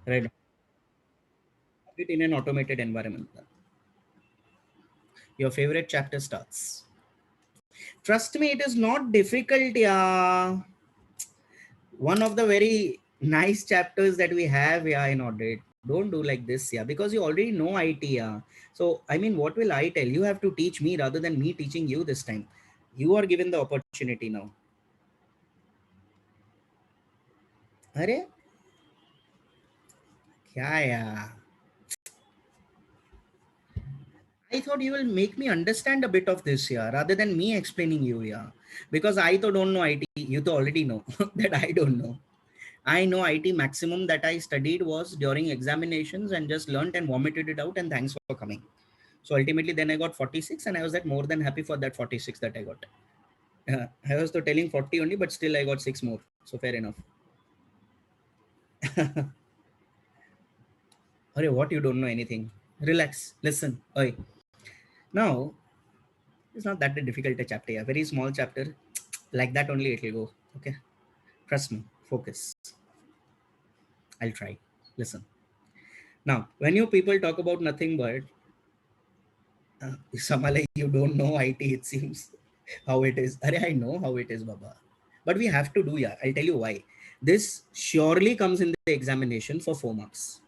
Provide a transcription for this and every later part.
Right. It in an automated environment. Your favorite chapter starts. Trust me, it is not difficult. Yeah. One of the very nice chapters that we have, yeah, in audit. Don't do like this, yeah, because you already know IT, yeah. So, I mean, what will I tell? You have to teach me rather than me teaching you this time. You are given the opportunity now. Arey, kya yeah. I thought you will make me understand a bit of this, yeah, rather than me explaining you, yeah. Because I though don't know IT, you though already know that I don't know. I know IT maximum that I studied was during examinations and just learned and vomited it out, and thanks for coming. So ultimately, then I got 46, and I was that more than happy for that 46 that I got. I was to telling 40 only, but still I got 6 more. So fair enough. Arey, what, you don't know anything? Relax, listen. Oi. Now, it's not that a difficult a chapter. A very small chapter. Like that only it will go. Okay. Trust me. Focus. I'll try. Listen. Now, when you people talk about nothing but Samale, you don't know IT, it seems how it is. Arey, I know how it is, Baba. But we have to do, yeah. I'll tell you why. This surely comes in the examination for 4 marks.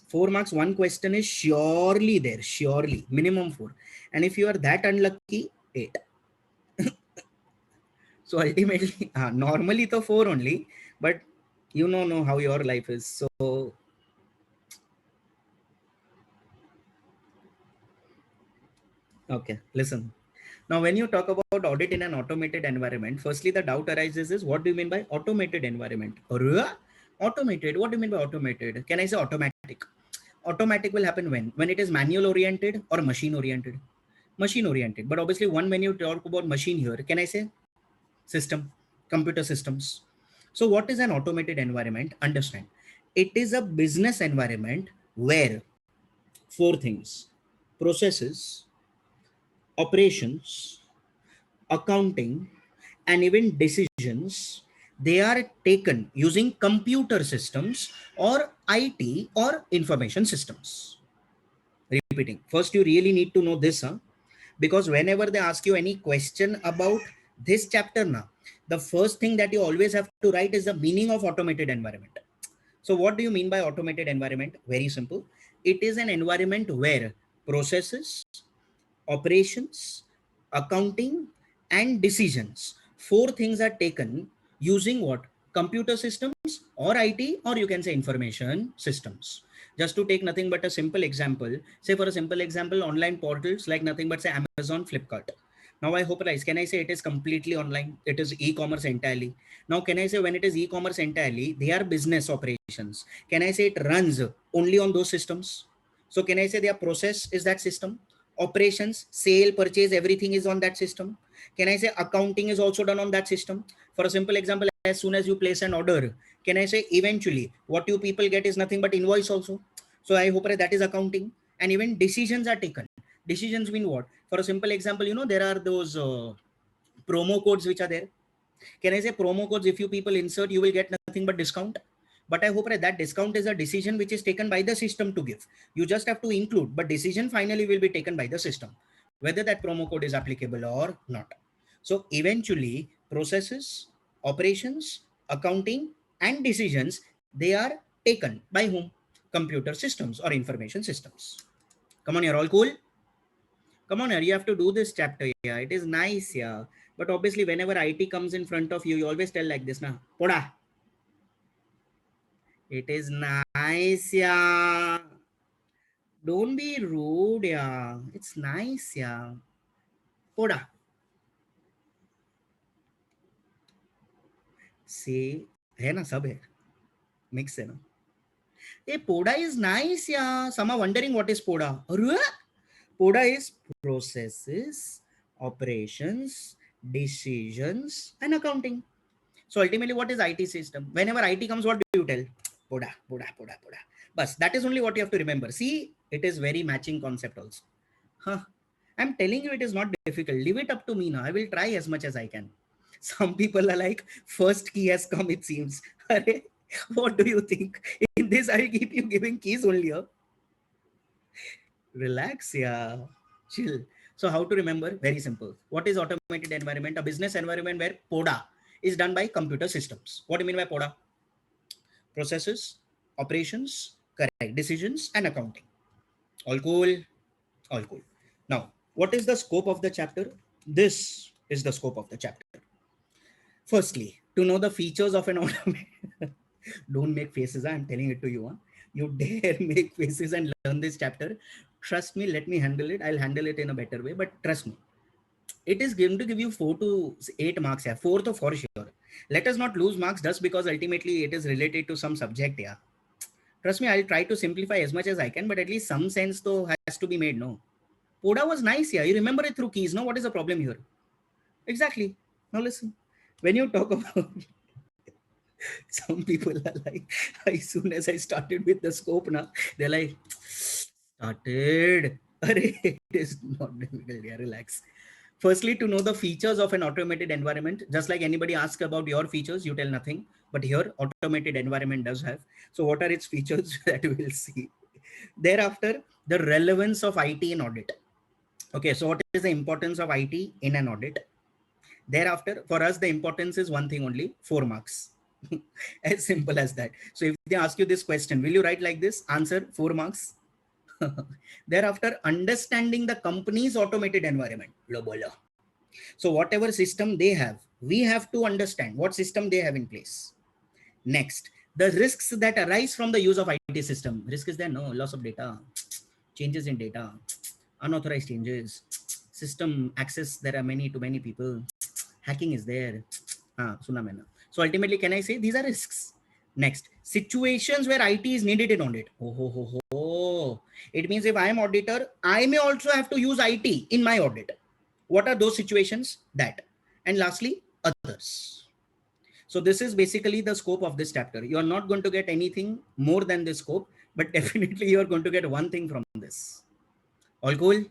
4 marks, one question is surely there, surely, minimum 4. And if you are that unlucky, 8. So ultimately, normally the 4 only, but you know how your life is. So, okay, listen. Now, when you talk about audit in an automated environment, firstly, the doubt arises is what do you mean by automated environment? Automated, what do you mean by automated? Can I say automatic? Automatic will happen when it is manual oriented or machine oriented. Machine oriented, but obviously one, when you talk about machine here, can I say system, computer systems? So what is an automated environment? Understand, it is a business environment where 4 things: processes, operations, accounting, and even decisions, they are taken using computer systems or IT or information systems. Repeating, first you really need to know this, huh? Because whenever they ask you any question about this chapter now, the first thing that you always have to write is the meaning of automated environment. So what do you mean by automated environment? Very simple. It is an environment where processes, operations, accounting, and decisions, 4 things are taken using what? Computer systems or IT, or you can say information systems. Just to take nothing but a simple example, say for a simple example, online portals like nothing but say Amazon, Flipkart. Now I hope, guys, can I say it is completely online? It is e-commerce entirely. Now can I say when it is e-commerce entirely, they are business operations. Can I say it runs only on those systems? So can I say their process is that system? Operations, sale, purchase, everything is on that system. Can I say accounting is also done on that system? For a simple example, as soon as you place an order, can I say eventually what you people get is nothing but invoice also? So I hope that is accounting. And even decisions are taken. Decisions mean what? For a simple example, there are those promo codes which are there. Can I say promo codes, if you people insert, you will get nothing but discount? But I hope that discount is a decision which is taken by the system to give. You just have to include, but decision finally will be taken by the system, whether that promo code is applicable or not. So eventually, processes, operations, accounting, and decisions, they are taken by whom? Computer systems or information systems. Come on, you're all cool? Come on, you have to do this chapter. Yeah, it is nice. Yeah. But obviously, whenever IT comes in front of you, you always tell like this, na, Poda. It is nice, yeah. Don't be rude, yeah. It's nice, yeah. Poda. See, है ना, सब है. Mix है ना. Hey, Poda is nice, yeah. Some are wondering what is Poda. Poda is processes, operations, decisions, and accounting. So ultimately, what is IT system? Whenever IT comes, what do you tell? Poda, poda, poda, poda. But that is only what you have to remember. See, it is very matching concept also. Huh. I'm telling you, it is not difficult. Leave it up to me now. I will try as much as I can. Some people are like, first key has come, it seems. What do you think? In this, I'll keep you giving keys only. Huh? Relax, yeah. Chill. So how to remember? Very simple. What is automated environment? A business environment where PODA is done by computer systems. What do you mean by PODA? Processes, operations, correct decisions, and accounting. All cool. All cool. Now, what is the scope of the chapter? This is the scope of the chapter. Firstly, to know the features of an automated. Don't make faces. I'm telling it to you. Huh? You dare make faces and learn this chapter. Trust me, let me handle it. I'll handle it in a better way. But trust me, it is going to give you 4 to 8 marks. Yeah, fourth for sure. Let us not lose marks just because ultimately it is related to some subject. Yeah. Trust me, I'll try to simplify as much as I can, but at least some sense though has to be made. No. Poda was nice. Yeah. You remember it through keys. No, what is the problem here? Exactly. Now listen. When you talk about some people are like, as soon as I started with the scope now, they're like, started. It is not difficult. Yeah, relax. Firstly, to know the features of an automated environment, just like anybody asks about your features, you tell nothing. But here, automated environment does have. So what are its features that we will see? Thereafter, the relevance of IT in audit. Okay, so what is the importance of IT in an audit? Thereafter, for us, the importance is one thing only, 4 marks. As simple as that. So if they ask you this question, will you write like this? Answer 4 marks. Thereafter, understanding the company's automated environment. So whatever system they have, we have to understand what system they have in place. Next, the risks that arise from the use of IT system. Risk is there, no, loss of data, changes in data, unauthorized changes, system access, there are many to many people, hacking is there. So ultimately, can I say these are risks? Next, situations where IT is needed in audit. It means if I am auditor, I may also have to use IT in my audit. What are those situations? That. And lastly, others. So this is basically the scope of this chapter. You are not going to get anything more than this scope, but definitely you are going to get one thing from this. All cool?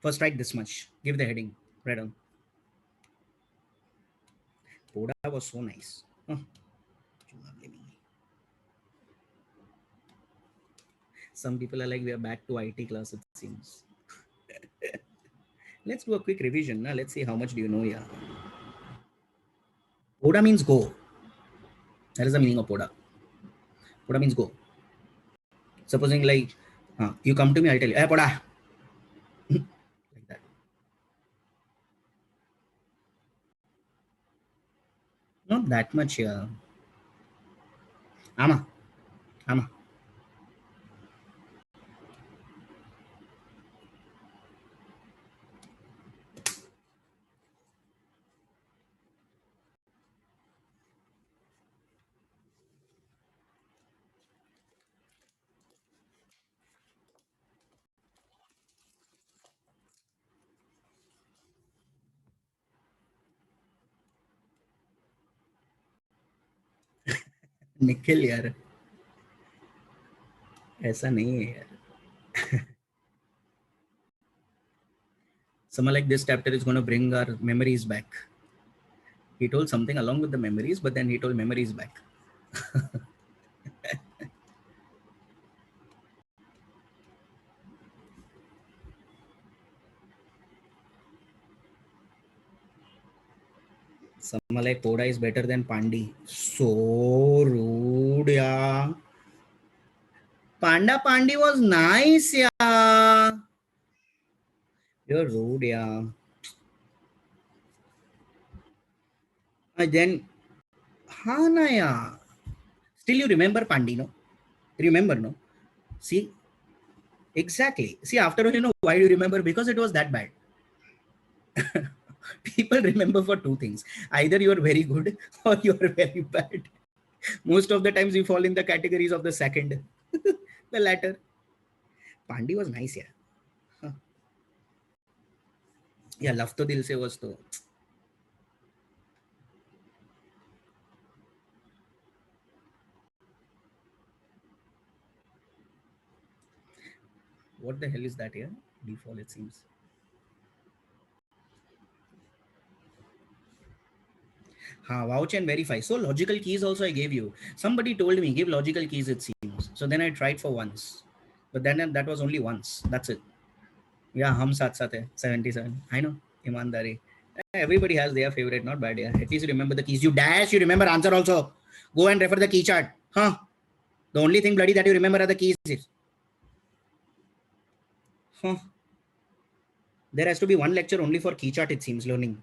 First write this much. Give the heading. Right on. Poda was so nice. Huh. Some people are like, we are back to IT class, it seems. Let's do a quick revision. Now, let's see how much do you know here. Poda means go. That is the meaning of Poda. Poda means go. Supposing like, you come to me, I'll tell you, hey, Poda. Like that. Not that much, yeah. Ama. Ama. Nikhil यार ऐसा नहीं है यार. Someone like this chapter is going to bring our memories back. He told something along with the memories, but then he told memories back. Someone like Poda is better than Pandi. So rude, yeah. Pandi was nice, yeah. You're rude, yeah. Then, na, yeah. Still, you remember Pandi, no? Remember, no? See, exactly. See, after all, you know why do you remember? Because it was that bad. People remember for two things. Either you are very good or you are very bad. Most of the times you fall in the categories of the second, the latter. Pandi was nice, yeah. Huh. Yeah, Love to Dil Se was to. What the hell is that here? Default, it seems. Vouch and verify. So logical keys also I gave you. Somebody told me give logical keys, it seems. So then I tried for once, but then that was only once. That's it. Yeah, hum saath saath hai. 77. I know. Imandari. Everybody has their favorite, not bad. Yeah. At least you remember the keys. You dash, you remember answer also. Go and refer the key chart. Huh? The only thing bloody that you remember are the keys. Huh? There has to be one lecture only for key chart, it seems, learning.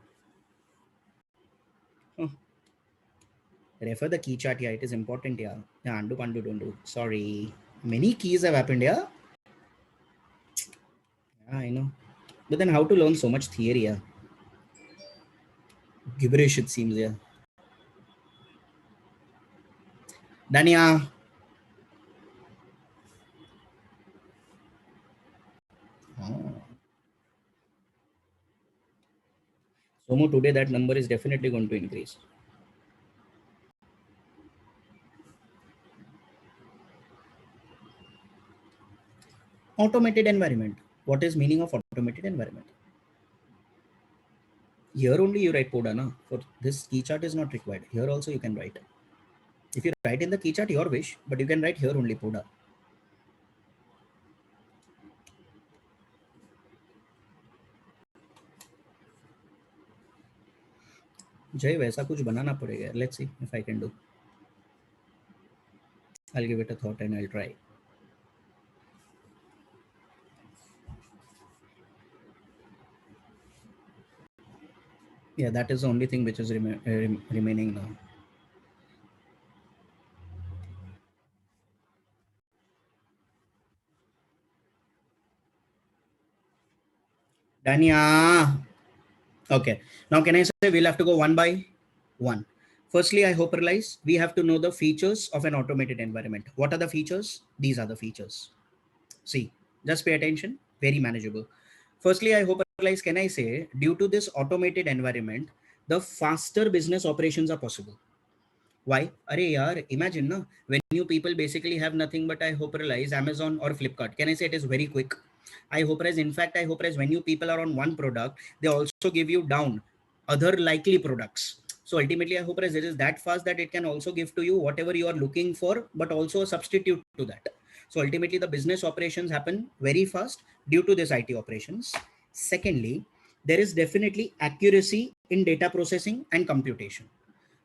Huh. Refer the key chart, yeah, it is important, yeah. Yeah, undo, don't do. Sorry. Many keys have happened, yeah. Yeah, I know. But then how to learn so much theory, yeah? Gibberish, it seems, yeah. Dania. Oh. Somo, today that number is definitely going to increase. Automated environment. What is meaning of automated environment? Here only you write PODA, na? For this key chart is not required. Here also you can write. If you write in the key chart, your wish, but you can write here only PODA. जय वैसा कुछ बनाना पड़ेगा. Let's see if I can do. I'll give it a thought and I'll try. Yeah, that is the only thing which is remaining now. Dania. Okay. Now can I say we'll have to go one by one. Firstly, I hope realize we have to know the features of an automated environment. What are the features? These are the features. See, just pay attention. Very manageable. Firstly, I hope realize, can I say, due to this automated environment, the faster business operations are possible. Why? Arey yaar, imagine na, when you people basically have nothing but I hope realize Amazon or Flipkart. Can I say it is very quick? I hope realize, in fact, I hope realize when you people are on one product, they also give you down other likely products. So ultimately, I hope realize it is that fast that it can also give to you whatever you are looking for, but also a substitute to that. So ultimately, the business operations happen very fast due to this IT operations. Secondly, there is definitely accuracy in data processing and computation.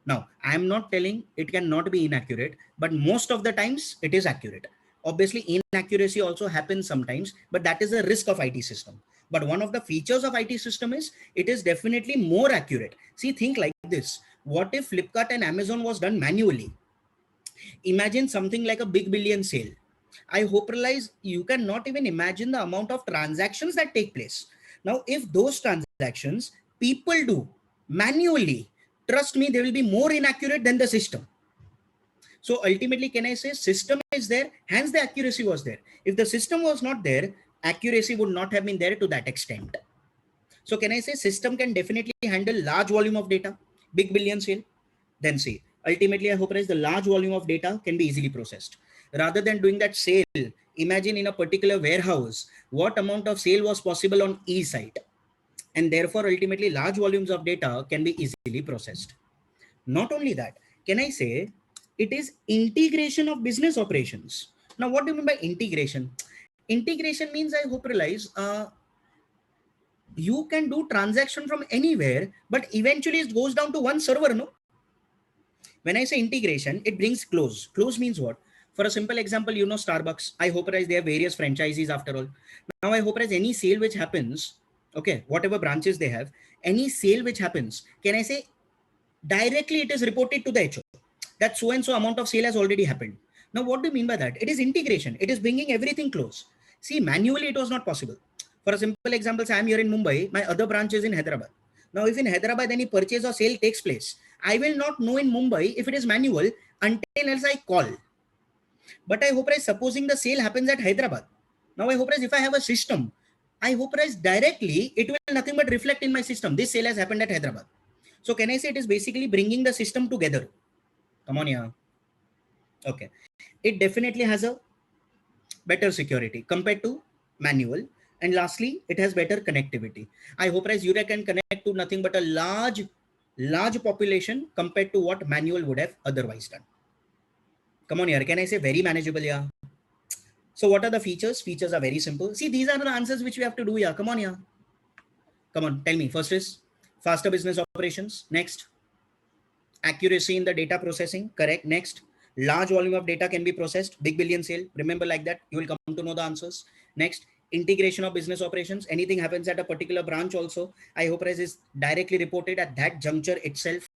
Now, I am not telling it cannot be inaccurate, but most of the times it is accurate. Obviously, inaccuracy also happens sometimes, but that is a risk of IT system. But one of the features of IT system is it is definitely more accurate. See, think like this. What if Flipkart and Amazon was done manually? Imagine something like a big billion sale. I hope realize you cannot even imagine the amount of transactions that take place. Now, if those transactions people do manually, trust me, they will be more inaccurate than the system. So ultimately, can I say system is there, hence the accuracy was there. If the system was not there, accuracy would not have been there to that extent. So can I say system can definitely handle large volume of data, big billion sale? Then see, ultimately I hope the large volume of data can be easily processed. Rather than doing that sale, imagine in a particular warehouse, what amount of sale was possible on each site. And therefore, ultimately large volumes of data can be easily processed. Not only that, can I say it is integration of business operations. Now, what do you mean by integration? Integration means I hope realize you can do transaction from anywhere, but eventually it goes down to one server, no? When I say integration, it brings close. Close means what? For a simple example, you know Starbucks. I hope they have various franchises after all. Now I hope any sale which happens, okay, whatever branches they have, any sale which happens, can I say directly it is reported to the HO that so and so amount of sale has already happened. Now what do you mean by that? It is integration. It is bringing everything close. See, manually it was not possible. For a simple example, say I am here in Mumbai, my other branch is in Hyderabad. Now if in Hyderabad any purchase or sale takes place, I will not know in Mumbai if it is manual until else I call. But I hope supposing the sale happens at Hyderabad. Now I hope if I have a system, I hope directly it will nothing but reflect in my system. This sale has happened at Hyderabad. So can I say it is basically bringing the system together? Come on, yeah. Okay. It definitely has a better security compared to manual. And lastly, it has better connectivity. I hope you can connect to nothing but a large population compared to what manual would have otherwise done. Come on here, can I say very manageable? Yeah. So what are the features? Features are very simple. See, these are the answers which we have to do. Yeah, come on here. Come on, tell me. First is faster business operations. Next, accuracy in the data processing. Correct. Next, large volume of data can be processed. Big billion sale. Remember like that. You will come to know the answers. Next, integration of business operations. Anything happens at a particular branch also, iHopRes is directly reported at that juncture itself.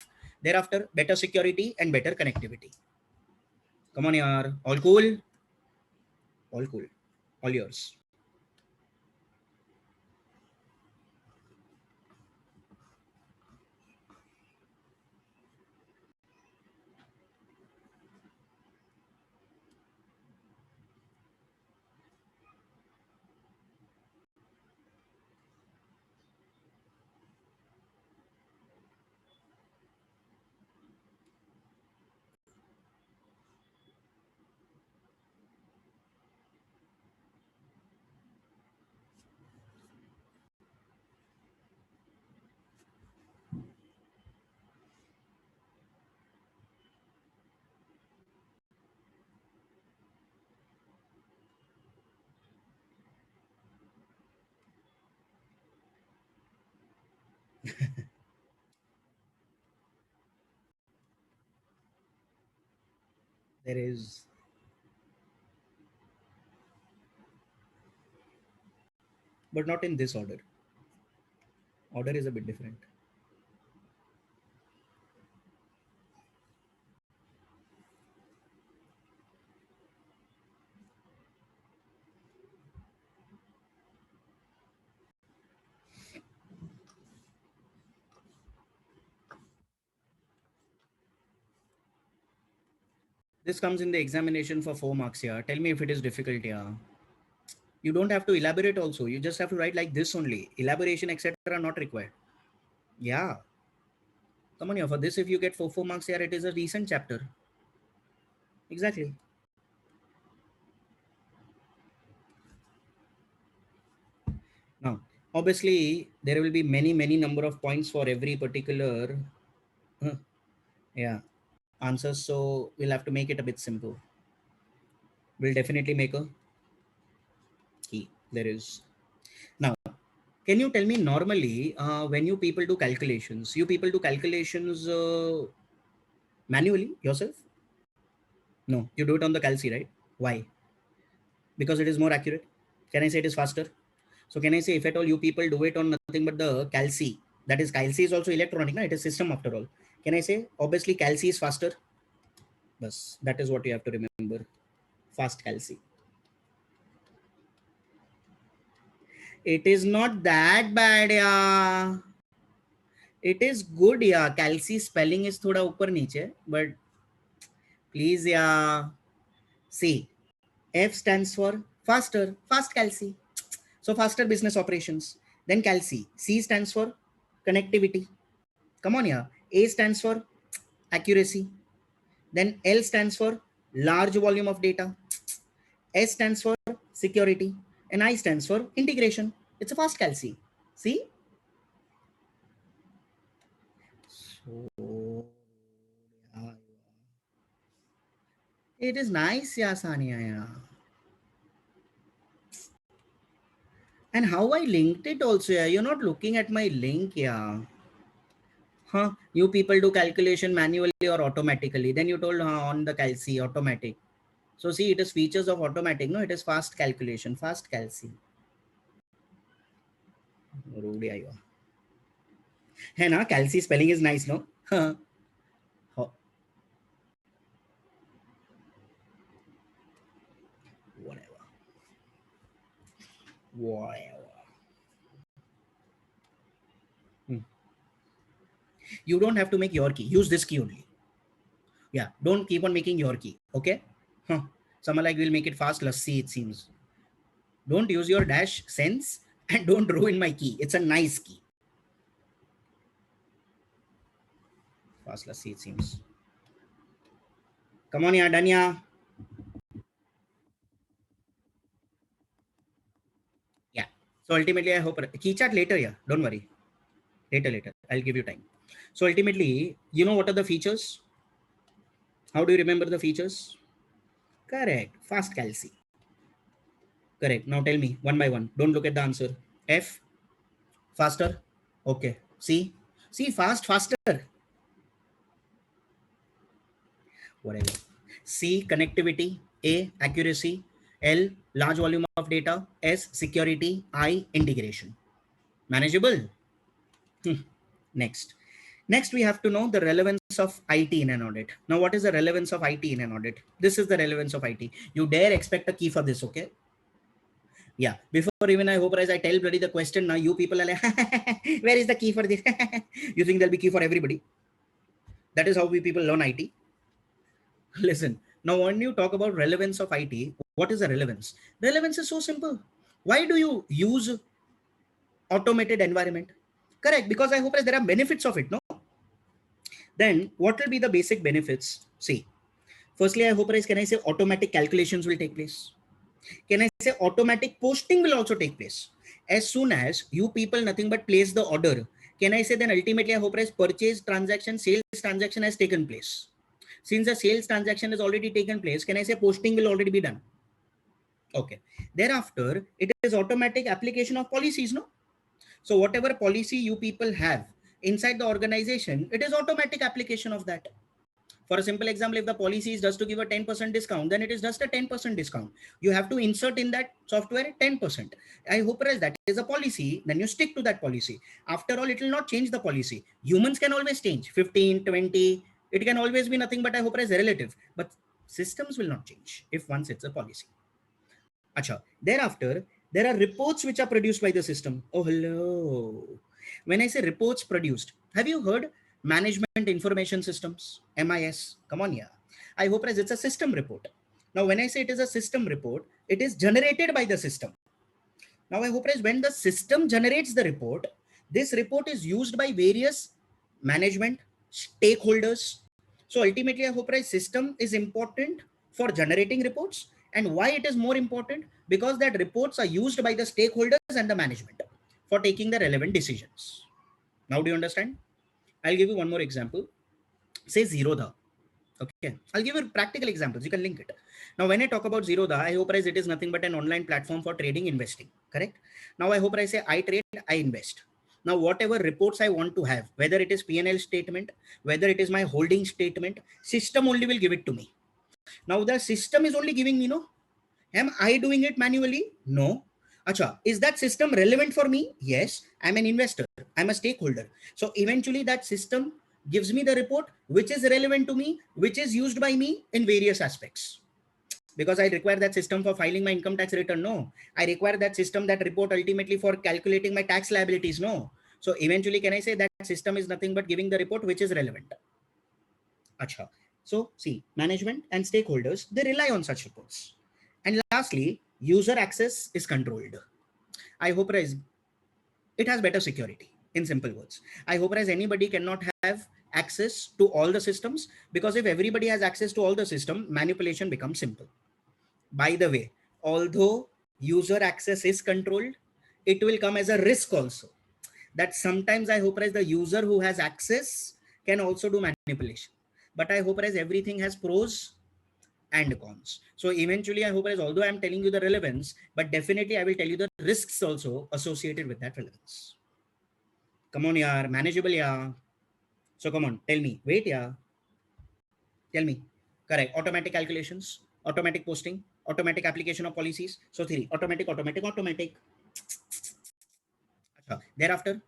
Thereafter, better security and better connectivity. Come on, yaar. All cool? All cool. All yours. There is, but not in this order. Order is a bit different. This comes in the examination for 4 marks here. Tell me if it is difficult here. You don't have to elaborate also. You just have to write like this only. Elaboration, etc. not required. Yeah. Come on here. For this, if you get 4 marks here, it is a recent chapter. Exactly. Now, obviously, there will be many number of points for every particular yeah answers. So we'll have to make it a bit simple. We'll definitely make a key. There is. Now, can you tell me normally when you people do calculations, you people do calculations manually yourself? No, you do it on the calci, right? Why? Because it is more accurate. Can I say it is faster? So can I say if at all you people do it on nothing but the calci, that is calci is also electronic, na? It is system after all. Can I say obviously calci is faster? Bas, that is what you have to remember. Fast calci. It is not that bad, yeah. It is good, yeah. Calci spelling is thoda upar niche, but please, yeah. See, F stands for faster, fast calci. So faster business operations. Then calci. C stands for connectivity. Come on, yeah. A stands for accuracy. Then L stands for large volume of data. S stands for security. And I stands for integration. It's a fast calci. See? So, yeah, it is nice, yeah, Sania. Yeah. And how I linked it also, yeah. You're not looking at my link, yeah. Huh? You people do calculation manually or automatically. Then you told on the calci automatic. So see, it is features of automatic. No, it is fast calculation, fast calci. Rude are you? Hey, na calci spelling is nice, no? Whatever. Whatever. Hmm. You don't have to make your key. Use this key only. Yeah. Don't keep on making your key. Okay. Huh. Someone like will make it fast. Let's see. It seems. Don't use your dash sense and don't ruin my key. It's a nice key. Fast. Let's see. It seems. Come on, yeah, done, yeah. Yeah. So ultimately, I hope key chat later. Yeah. Don't worry. Later. I'll give you time. So ultimately, you know what are the features? How do you remember the features? Correct. Fast calci. Correct. Now tell me one by one. Don't look at the answer. F, faster. Okay. C, C, fast, faster. Whatever. C, connectivity. A, accuracy. L, large volume of data. S, security. I, integration. Manageable. Next. Next, we have to know the relevance of IT in an audit. Now, what is the relevance of IT in an audit? This is the relevance of IT. You dare expect a key for this, okay? Yeah. Before even I hope as I tell bloody the question now, you people are like, where is the key for this? You think there'll be key for everybody? That is how we people learn IT. Listen, now when you talk about relevance of IT, what is the relevance? Relevance is so simple. Why do you use automated environment? Correct, because I hope as there are benefits of it, no? Then what will be the basic benefits? See, firstly, I hope as can I say automatic calculations will take place. Can I say automatic posting will also take place? As soon as you people nothing but place the order, can I say then ultimately I hope as purchase transaction, sales transaction has taken place. Since the sales transaction has already taken place, can I say posting will already be done? Okay. Thereafter, it is automatic application of policies, no? So whatever policy you people have inside the organization, it is automatic application of that. For a simple example, if the policy is just to give a 10% discount, then it is just a 10% discount. You have to insert in that software 10%. I hope as that is a policy, then you stick to that policy. After all, it will not change the policy. Humans can always change 15, 20. It can always be nothing but I hope as relative. But systems will not change if once it's a policy. Acha. Thereafter, there are reports which are produced by the system. Oh, hello. When I say reports produced, have you heard management information systems? MIS. Come on, yeah. I hope as it's a system report. Now, when I say it is a system report, it is generated by the system. Now, I hope as when the system generates the report, this report is used by various management stakeholders. So ultimately, I hope as system is important for generating reports. And why it is more important? Because that reports are used by the stakeholders and the management for taking the relevant decisions. Now, do you understand? I'll give you one more example. Say Zerodha. Okay, I'll give you practical examples. You can link it. Now, when I talk about Zerodha, I hope it is nothing but an online platform for trading, investing. Correct. Now, I hope I say I trade, I invest. Now, whatever reports I want to have, whether it is P&L statement, whether it is my holding statement, system only will give it to me. Now, the system is only giving me, no. Am I doing it manually? No. Acha, is that system relevant for me? Yes. I'm an investor. I'm a stakeholder. So eventually that system gives me the report which is relevant to me, which is used by me in various aspects. Because I require that system for filing my income tax return. No. I require that system, that report ultimately for calculating my tax liabilities. No. So eventually can I say that system is nothing but giving the report which is relevant. Acha. So see, management and stakeholders, they rely on such reports. And lastly, user access is controlled. I hope it has better security. In simple words, I hope as anybody cannot have access to all the systems, because if everybody has access to all the system, manipulation becomes simple. By the way, although user access is controlled, it will come as a risk also, that sometimes I hope as the user who has access can also do manipulation. But I hope as everything has pros and cons. So eventually I hope as although I'm telling you the relevance, but definitely I will tell you the risks also associated with that relevance. Come on, yaar, manageable, yeah. So come on, tell me. Wait, yeah. Tell me. Correct. Automatic calculations, automatic posting, automatic application of policies. So three. Automatic, automatic, automatic. Thereafter,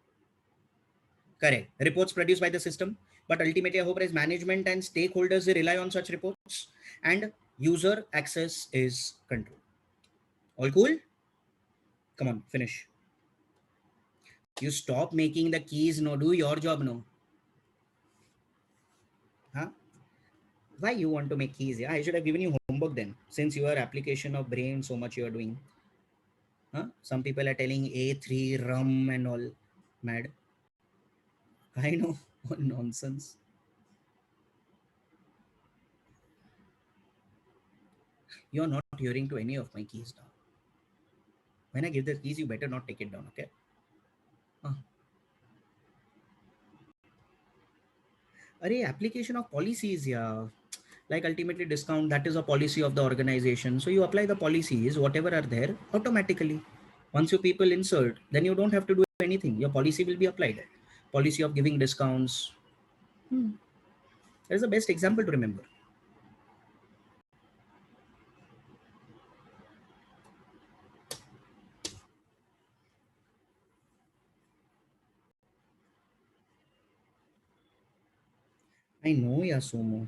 correct. Reports produced by the system. But ultimately, I hope as management and stakeholders, they rely on such reports. And user access is controlled. All cool? Come on, finish. You stop making the keys, no, do your job, no. Huh? Why you want to make keys? Yeah, I should have given you homework then, since your application of brain so much you are doing. Huh? Some people are telling A3 rum and all. Mad. I know. Nonsense. You are not hearing to any of my keys now. When I give the keys, you better not take it down, okay? Huh. Array application of policies, yeah. Like ultimately discount, that is a policy of the organization. So you apply the policies, whatever are there, automatically. Once you people insert, then you don't have to do anything. Your policy will be applied. Policy of giving discounts. That is the best example to remember. I know, yeah, Sumo.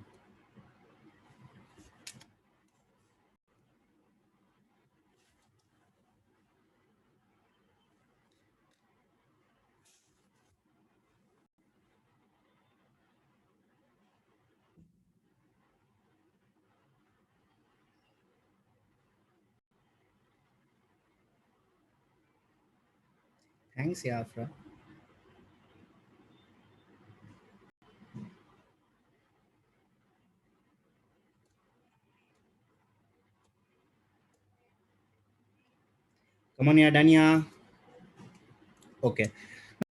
Thanks, yeah, Afra. Come on, yeah, Danya. Okay.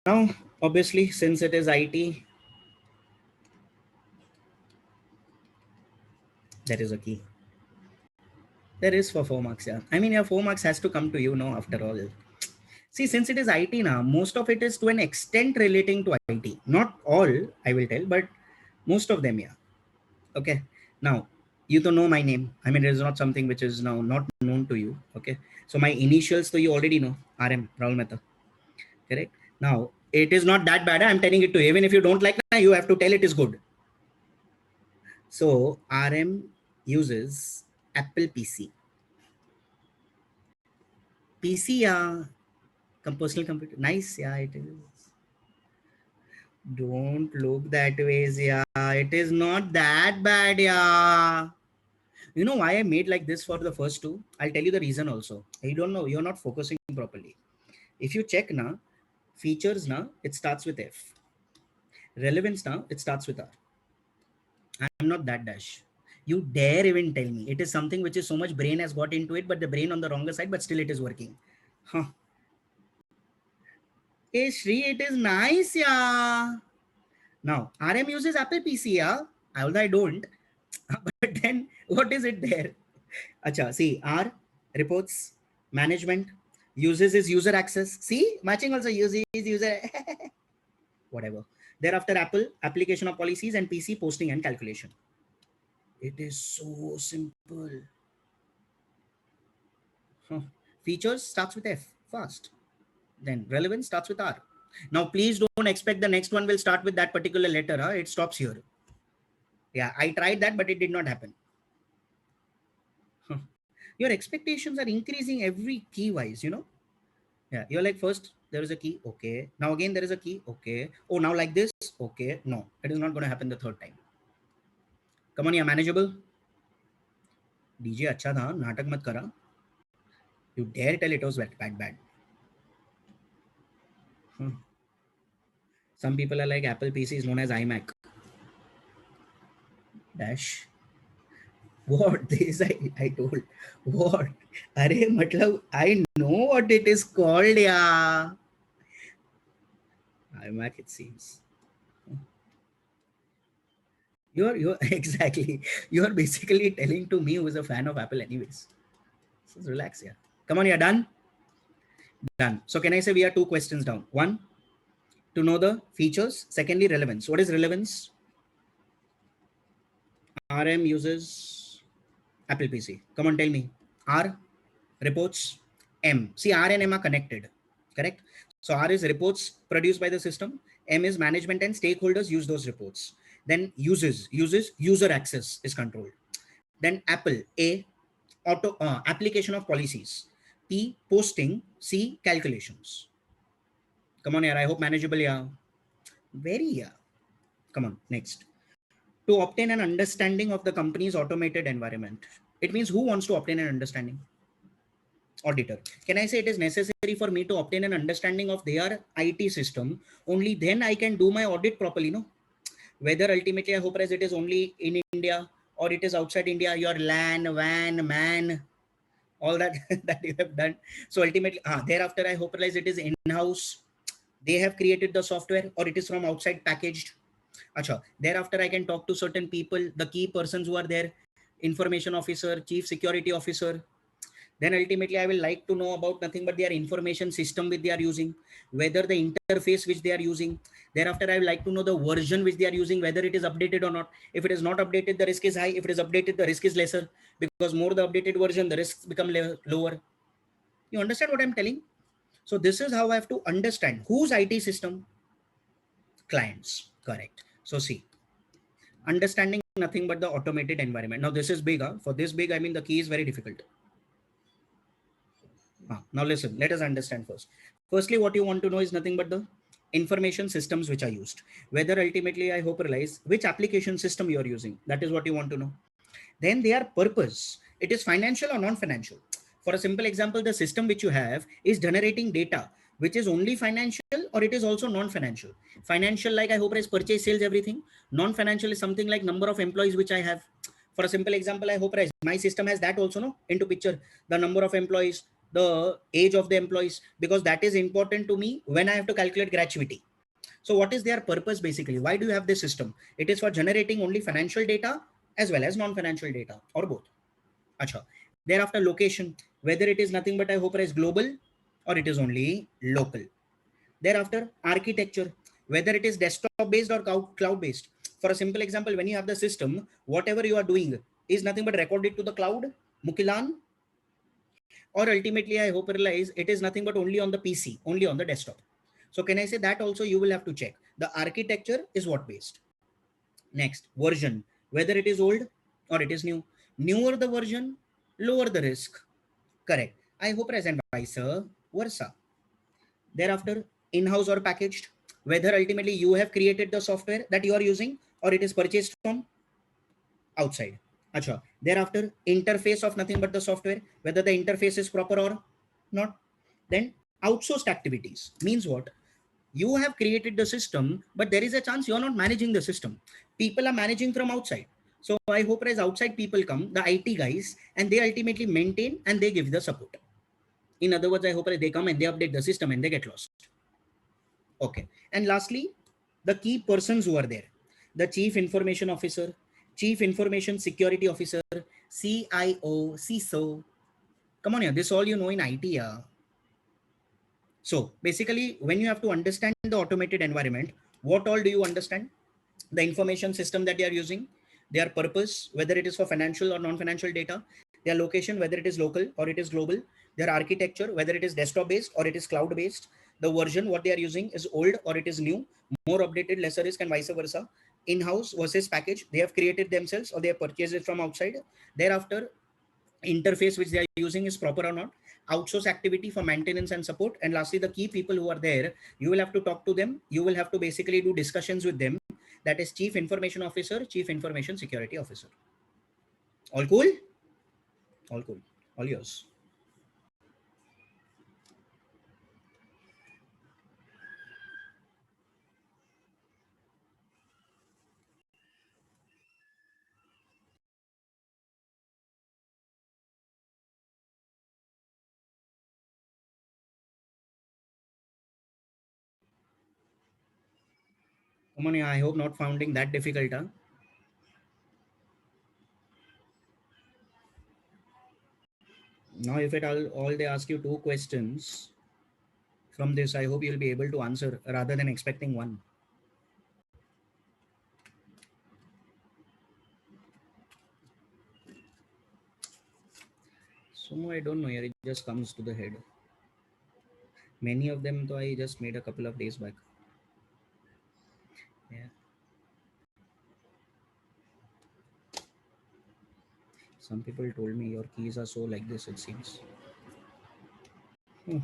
Now, obviously, since it is IT, there is a key. There is for 4 marks, yeah. I mean, yeah, 4 marks has to come to you, no, after all. See, since it is IT now, most of it is to an extent relating to IT. Not all, I will tell, but most of them, yeah. Okay. Now, you don't know my name. I mean, it is not something which is now not known to you. Okay. So my initials, so you already know. RM, Rahul Mehta. Correct. Now, it is not that bad. I'm telling it to you. Even if you don't like, you have to tell it is good. So RM uses Apple PC. PC, yeah, personal computer. Nice, yeah, it is. Don't look that way, yeah. It is not that bad, yeah. You know why I made like this for the first two? I'll tell you the reason also. You don't know, you're not focusing properly. If you check now, features now, it starts with F. Relevance now, it starts with R. I'm not that dash. You dare even tell me it is something which is so much brain has got into it, but the brain on the wronger side, but still it is working. Huh. Hey Shri, it is nice, yeah. Now, RM uses Apple PC, yeah. Although I don't. But then what is it there? Acha, see, R, reports, management, uses is user access. See, matching also uses user, whatever. Thereafter, Apple, application of policies, and PC, posting and calculation. It is so simple. Huh. Features starts with F, fast. Then relevance starts with R. Now, please don't expect the next one will start with that particular letter. Huh? It stops here. Yeah, I tried that, but it did not happen. Huh. Your expectations are increasing every key wise, you know? Yeah, you're like, first there is a key, okay. Now again there is a key, okay. Oh, now like this, okay. No, it is not going to happen the third time. Come on, yeah, manageable. DJ अच्छा था, नाटक मत करा. You dare tell it was bad. Hmm. Some people are like Apple PC is known as iMac. Dash. What this I told. What? Arey, matlab, I know what it is called, yeah. iMac it seems. You're exactly. You're basically telling to me who is a fan of Apple anyways. So relax, yeah. Come on, you're done. Done. So can I say we are two questions down? One, to know the features. Secondly, relevance. What is relevance? RM uses Apple PC. Come on, tell me. R, reports. M. See, R and M are connected. Correct? So R is reports produced by the system. M is management and stakeholders use those reports. Then uses user access is controlled. Then Apple, A, application of policies. P, posting. C, calculations. Come on, yeah. I hope manageable, yeah. Very, yeah. Come on, next. To obtain an understanding of the company's automated environment. It means who wants to obtain an understanding? Auditor. Can I say it is necessary for me to obtain an understanding of their IT system? Only then I can do my audit properly, no? Whether ultimately I hope as it is only in India or it is outside India, your LAN, WAN, MAN, all that that you have done. So ultimately, thereafter I hope realize it is in-house. They have created the software or it is from outside packaged. Acha, thereafter I can talk to certain people, the key persons who are there, information officer, chief security officer. Then ultimately I will like to know about nothing but their information system which they are using, whether the interface which they are using. Thereafter I would like to know the version which they are using, whether it is updated or not. If it is not updated, the risk is high. If it is updated, the risk is lesser, because more the updated version, the risks become lower. You understand what I'm telling? So this is how I have to understand whose IT system. Clients, correct. So see, understanding nothing but the automated environment. Now this is big. For this big, I mean the key is very difficult. Now listen, let us understand first. Firstly, what you want to know is nothing but the information systems which are used. Whether ultimately, I hope realize which application system you are using. That is what you want to know. Then their purpose. It is financial or non-financial. For a simple example, the system which you have is generating data, which is only financial or it is also non-financial. Financial, like I hope is purchase, sales, everything. Non-financial is something like number of employees which I have. For a simple example, I hope my system has that also, no, into picture, the number of employees, the age of the employees, because that is important to me when I have to calculate gratuity. So what is their purpose basically? Why do you have this system? It is for generating only financial data as well as non-financial data, or both. Acha. Thereafter, location, whether it is nothing but I hope is global or it is only local. Thereafter, architecture, whether it is desktop based or cloud based. For a simple example, when you have the system, whatever you are doing is nothing but recorded to the cloud, Mukilan, or ultimately I hope realize it is nothing but only on the PC, only on the desktop. So can I say that also you will have to check. The architecture is what based. Next, version, whether it is old or it is new. Newer the version, lower the risk. Correct. I hope present vice versa. Thereafter, in-house or packaged, whether ultimately you have created the software that you are using or it is purchased from outside. Acha. Thereafter, interface of nothing but the software, whether the interface is proper or not. Then outsourced activities means what? You have created the system, but there is a chance you're not managing the system. People are managing from outside. So I hope as outside people come, the IT guys, and they ultimately maintain and they give the support. In other words, I hope they come and they update the system and they get lost. Okay. And lastly, the key persons who are there, the chief information officer, chief information security officer, CIO, CISO. Come on here, this all you know in IT. Yeah. So basically, when you have to understand the automated environment, what all do you understand? The information system that they are using, their purpose, whether it is for financial or non-financial data, their location, whether it is local or it is global, their architecture, whether it is desktop based or it is cloud based, the version, what they are using is old or it is new, more updated, lesser risk, and vice versa. In-house versus package, they have created themselves or they have purchased it from outside. Thereafter, interface which they are using is proper or not, outsource activity for maintenance and support, and lastly the key people who are there, you will have to talk to them, you will have to basically do discussions with them. That is chief information officer, chief information security officer. All cool? All cool. All yours. Come on, I hope not finding that difficult. Huh? Now if at all they ask you two questions from this, I hope you'll be able to answer rather than expecting one. So I don't know, it just comes to the head. Many of them though I just made a couple of days back. Yeah. Some people told me your keys are so like this, it seems. Hmm.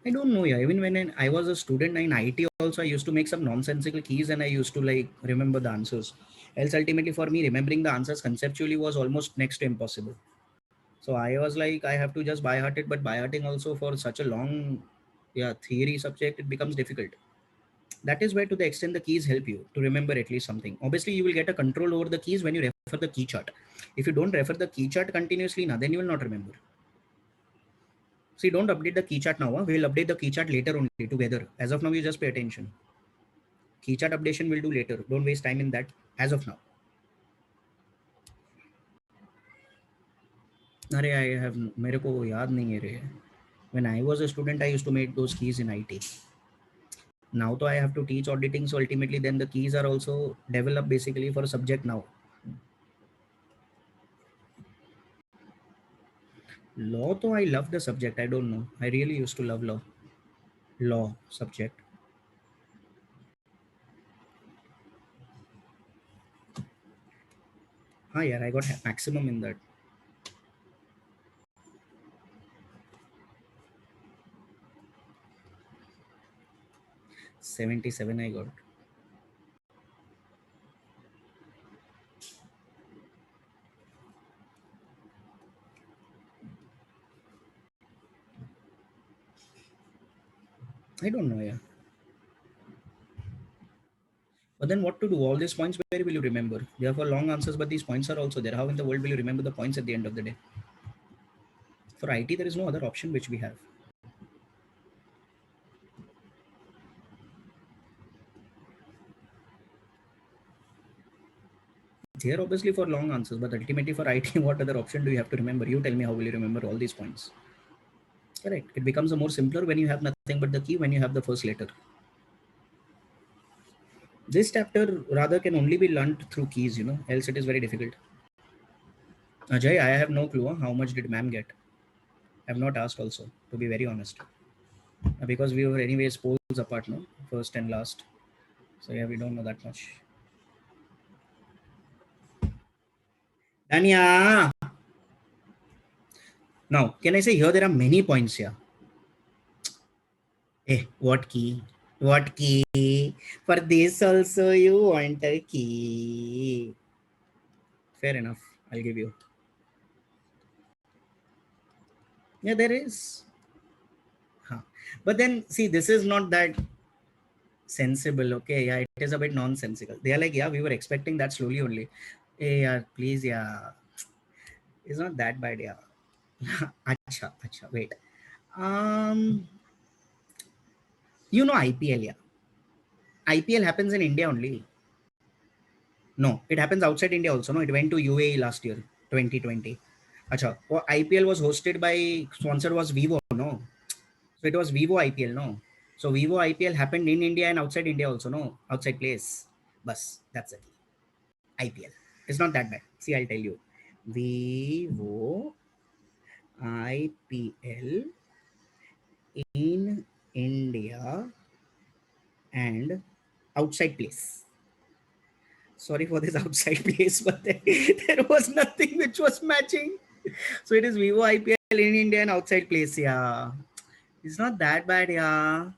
I don't know. Yeah. Even when I was a student in IT, also I used to make some nonsensical keys and I used to like remember the answers. Else, ultimately, for me, remembering the answers conceptually was almost next to impossible. So I was like, I have to just by heart it, but by hearting also for such a long, yeah, theory subject, it becomes difficult. That is where, to the extent the keys help you to remember at least something. Obviously, you will get a control over the keys when you refer the key chart. If you don't refer the key chart continuously, now then you will not remember. See, don't update the key chart now. Huh? We'll update the key chart later only together. As of now, you just pay attention. Key chart updation we'll do later. Don't waste time in that as of now. अरे I have मेरे को याद नहीं है रे. When I was a student, I used to make those keys in IT. Now, though I have to teach auditing, so ultimately, then the keys are also developed basically for a subject now. Law, though I love the subject. I don't know. I really used to love law subject. Yeah, I got maximum in that. 77 I got. I don't know, yeah. But then what to do? All these points, where will you remember? They are for long answers, but these points are also there. How in the world will you remember the points at the end of the day? For IT, there is no other option which we have. They are obviously for long answers, but ultimately for IT, what other option do you have to remember? You tell me, how will you remember all these points? Correct. It becomes a more simpler when you have nothing but the key, when you have the first letter. This chapter rather can only be learnt through keys, else it is very difficult. Ajay, I have no clue. How much did ma'am get? I have not asked also, to be very honest. Because we were anyways polls apart, no? First and last. So yeah, we don't know that much. Danya! Now, can I say here there are many points here? What key? What key? For this also you want a key. Fair enough. I'll give you. Yeah, there is. But then, see, this is not that sensible. Okay, yeah, it is a bit nonsensical. They are like, yeah, we were expecting that slowly only. Hey, yeah, please, yeah. It's not that bad, yeah. Acha, wait. IPL, yeah. IPL happens in India only. No, it happens outside India also. No, it went to UAE last year, 2020. Acha, IPL was hosted by, sponsored was Vivo, no? So it was Vivo IPL, no? So Vivo IPL happened in India and outside India also, no? Outside place. Bus, that's it. IPL. It's not that bad. See, I'll tell you. Vivo IPL in India and outside place. Sorry for this outside place, but there was nothing which was matching. So it is Vivo IPL in India and outside place, yeah. It's not that bad, yeah.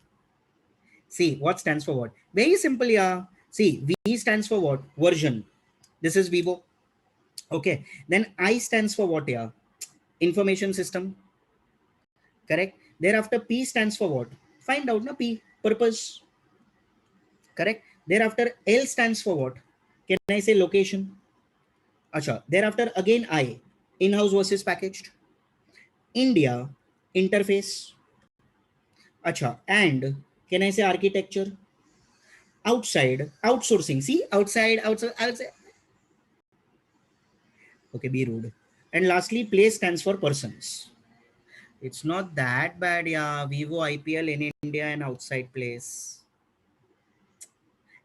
See, what stands for what? Very simple, yeah. See, V stands for what? Version. This is Vivo. Okay. Then I stands for what, yeah? Information system. Correct. Thereafter, P stands for what? Find out, na P. Purpose. Correct. Thereafter, L stands for what? Can I say location? Acha. Thereafter, again I. In-house versus packaged. India. Interface. Acha. And can I say architecture? Outside. Outsourcing. See? Outside. Okay, be rude. And lastly, place stands for persons. It's not that bad, yeah. Vivo IPL in India and outside place.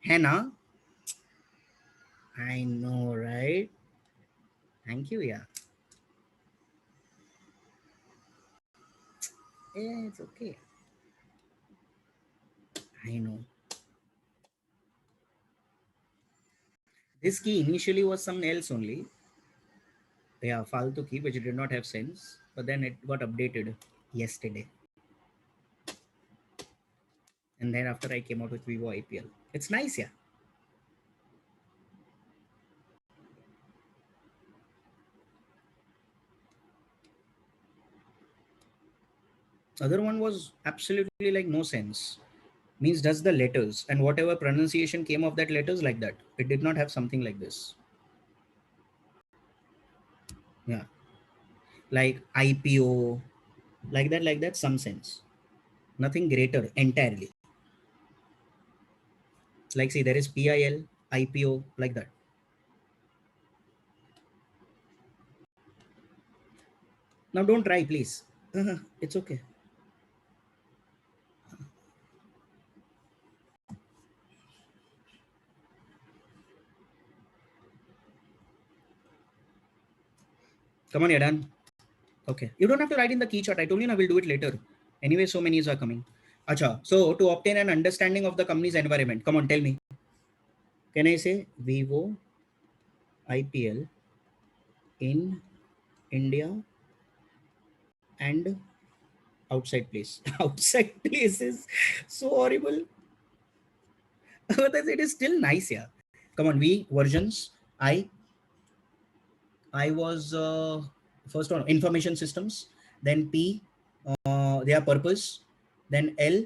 Henna? I know, right? Thank you, yeah. Yeah, it's okay. I know. This key initially was something else only. Yeah, Faltu key, which did not have sense. But then it got updated yesterday. And then after I came out with Vivo IPL. It's nice, yeah. Other one was absolutely like no sense. Means does the letters and whatever pronunciation came of that letters like that. It did not have something like this. Yeah. Like IPO, like that, some sense. Nothing greater entirely. Like see, there is PIL, IPO, like that. Now don't try, please. It's okay. Come on, you're done. Okay. You don't have to write in the key chart. I told you I will do it later. Anyway, so many are coming. Acha. So to obtain an understanding of the company's environment, come on, tell me. Can I say Vivo IPL in India and outside place? Outside place is so horrible. But it is still nice, yeah. Come on, V versions. I was first on information systems. Then P, their purpose. Then L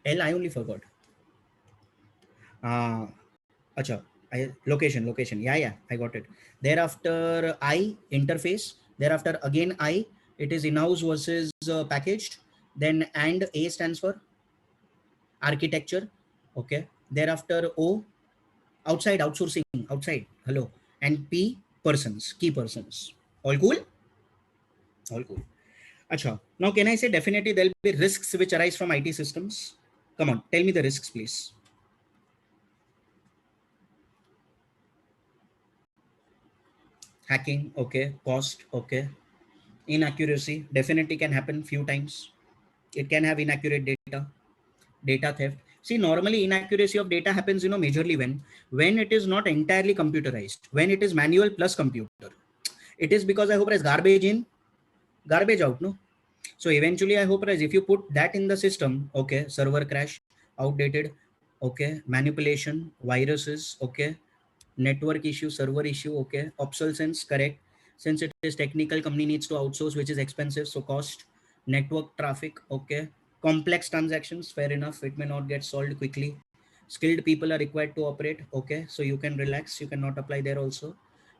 I only forgot. Uh, Acha, location. Yeah, I got it. Thereafter, I interface. Thereafter, again, it is in-house versus packaged. Then and A stands for architecture. Okay. Thereafter, O, outside outsourcing, outside. Hello. And P, persons, key persons. All cool? All cool. Acha. Now, can I say definitely there'll be risks which arise from IT systems? Come on, tell me the risks, please. Hacking, okay. Cost, okay. Inaccuracy definitely can happen few times. It can have inaccurate data theft. See, normally inaccuracy of data happens, majorly when it is not entirely computerized, when it is manual plus computer. It is because I hope there's garbage in, garbage out, no? So eventually I hope if you put that in the system, okay, server crash, outdated, okay, manipulation, viruses, okay, network issue, server issue, okay, obsolescence, correct. Since it is technical, company needs to outsource, which is expensive, so cost, network traffic, okay, complex transactions, fair enough, it may not get solved quickly. Skilled people are required to operate, okay, so you can relax, you cannot apply there also.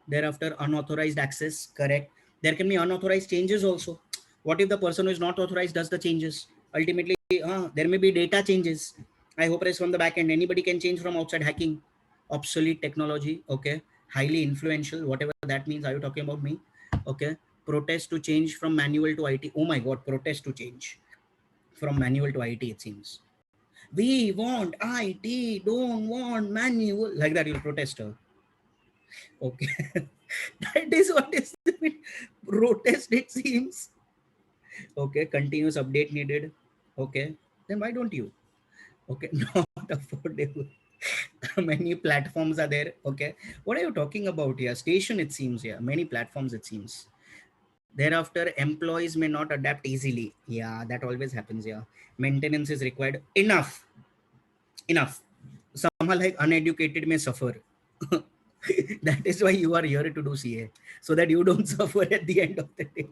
Thereafter, unauthorized access, correct. There can be unauthorized changes also. What if the person who is not authorized does the changes? Ultimately, there may be data changes. I hope it's from the back end. Anybody can change from outside. Hacking, obsolete technology, okay, highly influential, whatever that means. Are you talking about me? Okay. Protest to change from manual to IT. Oh my god, protest to change from manual to IT, it seems. We want IT, don't want manual, like that. You'll protest her. Okay. That is what is the protest, it seems. Okay. Continuous update needed. Okay. Then why don't you? Okay. Not affordable. Many platforms are there. Okay. What are you talking about here? Station, it seems. Yeah. Many platforms, it seems. Thereafter, employees may not adapt easily. Yeah, that always happens. Yeah. Maintenance is required. Enough. Somehow like uneducated may suffer. That is why you are here to do CA, so that you don't suffer at the end of the day.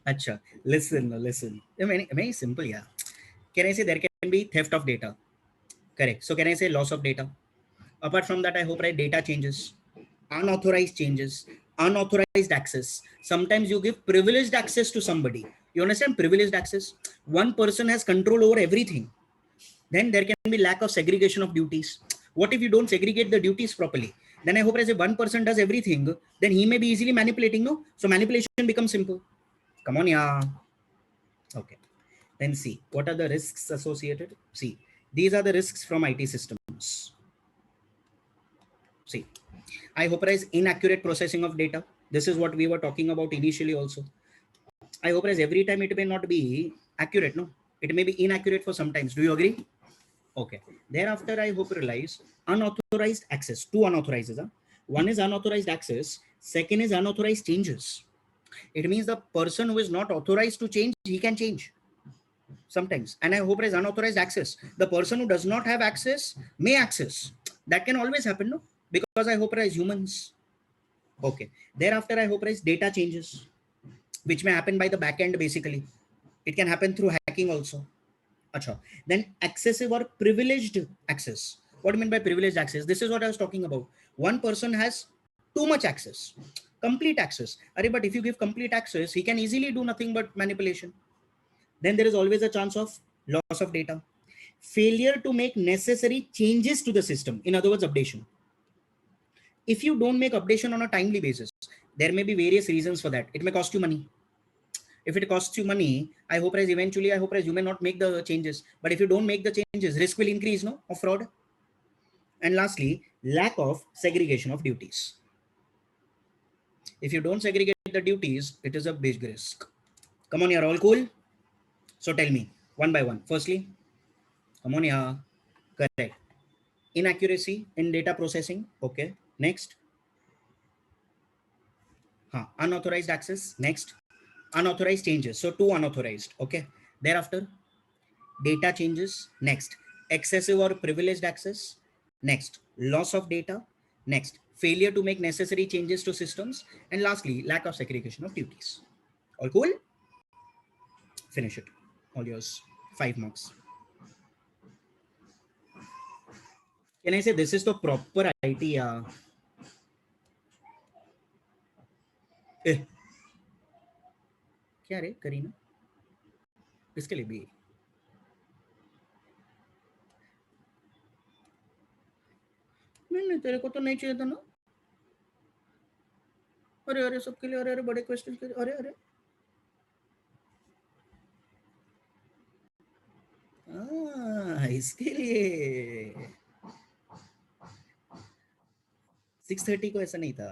Acha, listen. Very simple, yeah. Can I say there can be theft of data? Correct. So can I say loss of data? Apart from that, I hope right data changes, unauthorized changes, unauthorized access. Sometimes you give privileged access to somebody. You understand privileged access? One person has control over everything. Then there can be lack of segregation of duties. What if you don't segregate the duties properly? Then I hope as if one person does everything, then he may be easily manipulating, no? So manipulation becomes simple. Come on, yeah. Okay. Then see, what are the risks associated? See, these are the risks from IT systems. See, I hope as inaccurate processing of data. This is what we were talking about initially also. I hope as every time it may not be accurate, no? It may be inaccurate for sometimes. Do you agree? Okay. Thereafter, I hope realize unauthorized access. Two unauthorized. Huh? One is unauthorized access. Second is unauthorized changes. It means the person who is not authorized to change, he can change sometimes. And I hope is unauthorized access. The person who does not have access may access. That can always happen, no? Because I hope is humans. Okay. Thereafter, I hope is data changes, which may happen by the back end basically. It can happen through hacking also. Achha. Then excessive or privileged access. What do you mean by privileged access? This is what I was talking about. One person has too much access. Complete access. But if you give complete access, he can easily do nothing but manipulation. Then there is always a chance of loss of data. Failure to make necessary changes to the system. In other words, updation. If you don't make updation on a timely basis, there may be various reasons for that. It may cost you money. If it costs you money, I hope as eventually, I hope as you may not make the changes. But if you don't make the changes, risk will increase, no, of fraud. And lastly, lack of segregation of duties. If you don't segregate the duties, it is a big risk. Come on, you're all cool. So tell me one by one. Firstly, come on, yeah, correct. Inaccuracy in data processing. Okay. Next, unauthorized access. Next, unauthorized changes. So two unauthorized. Okay. Thereafter, data changes. Next, excessive or privileged access. Next, loss of data. Next, failure to make necessary changes to systems. And lastly, lack of segregation of duties. All cool? Finish it. All yours. 5 marks. Can I say this is the proper IT? क्या रे करीना किसके लिए भी नहीं तेरे को तो नहीं चाहिए था ना अरे अरे सबके लिए अरे अरे बड़े क्वेश्चन के अरे अरे इसके लिए 6:30 को ऐसा नहीं था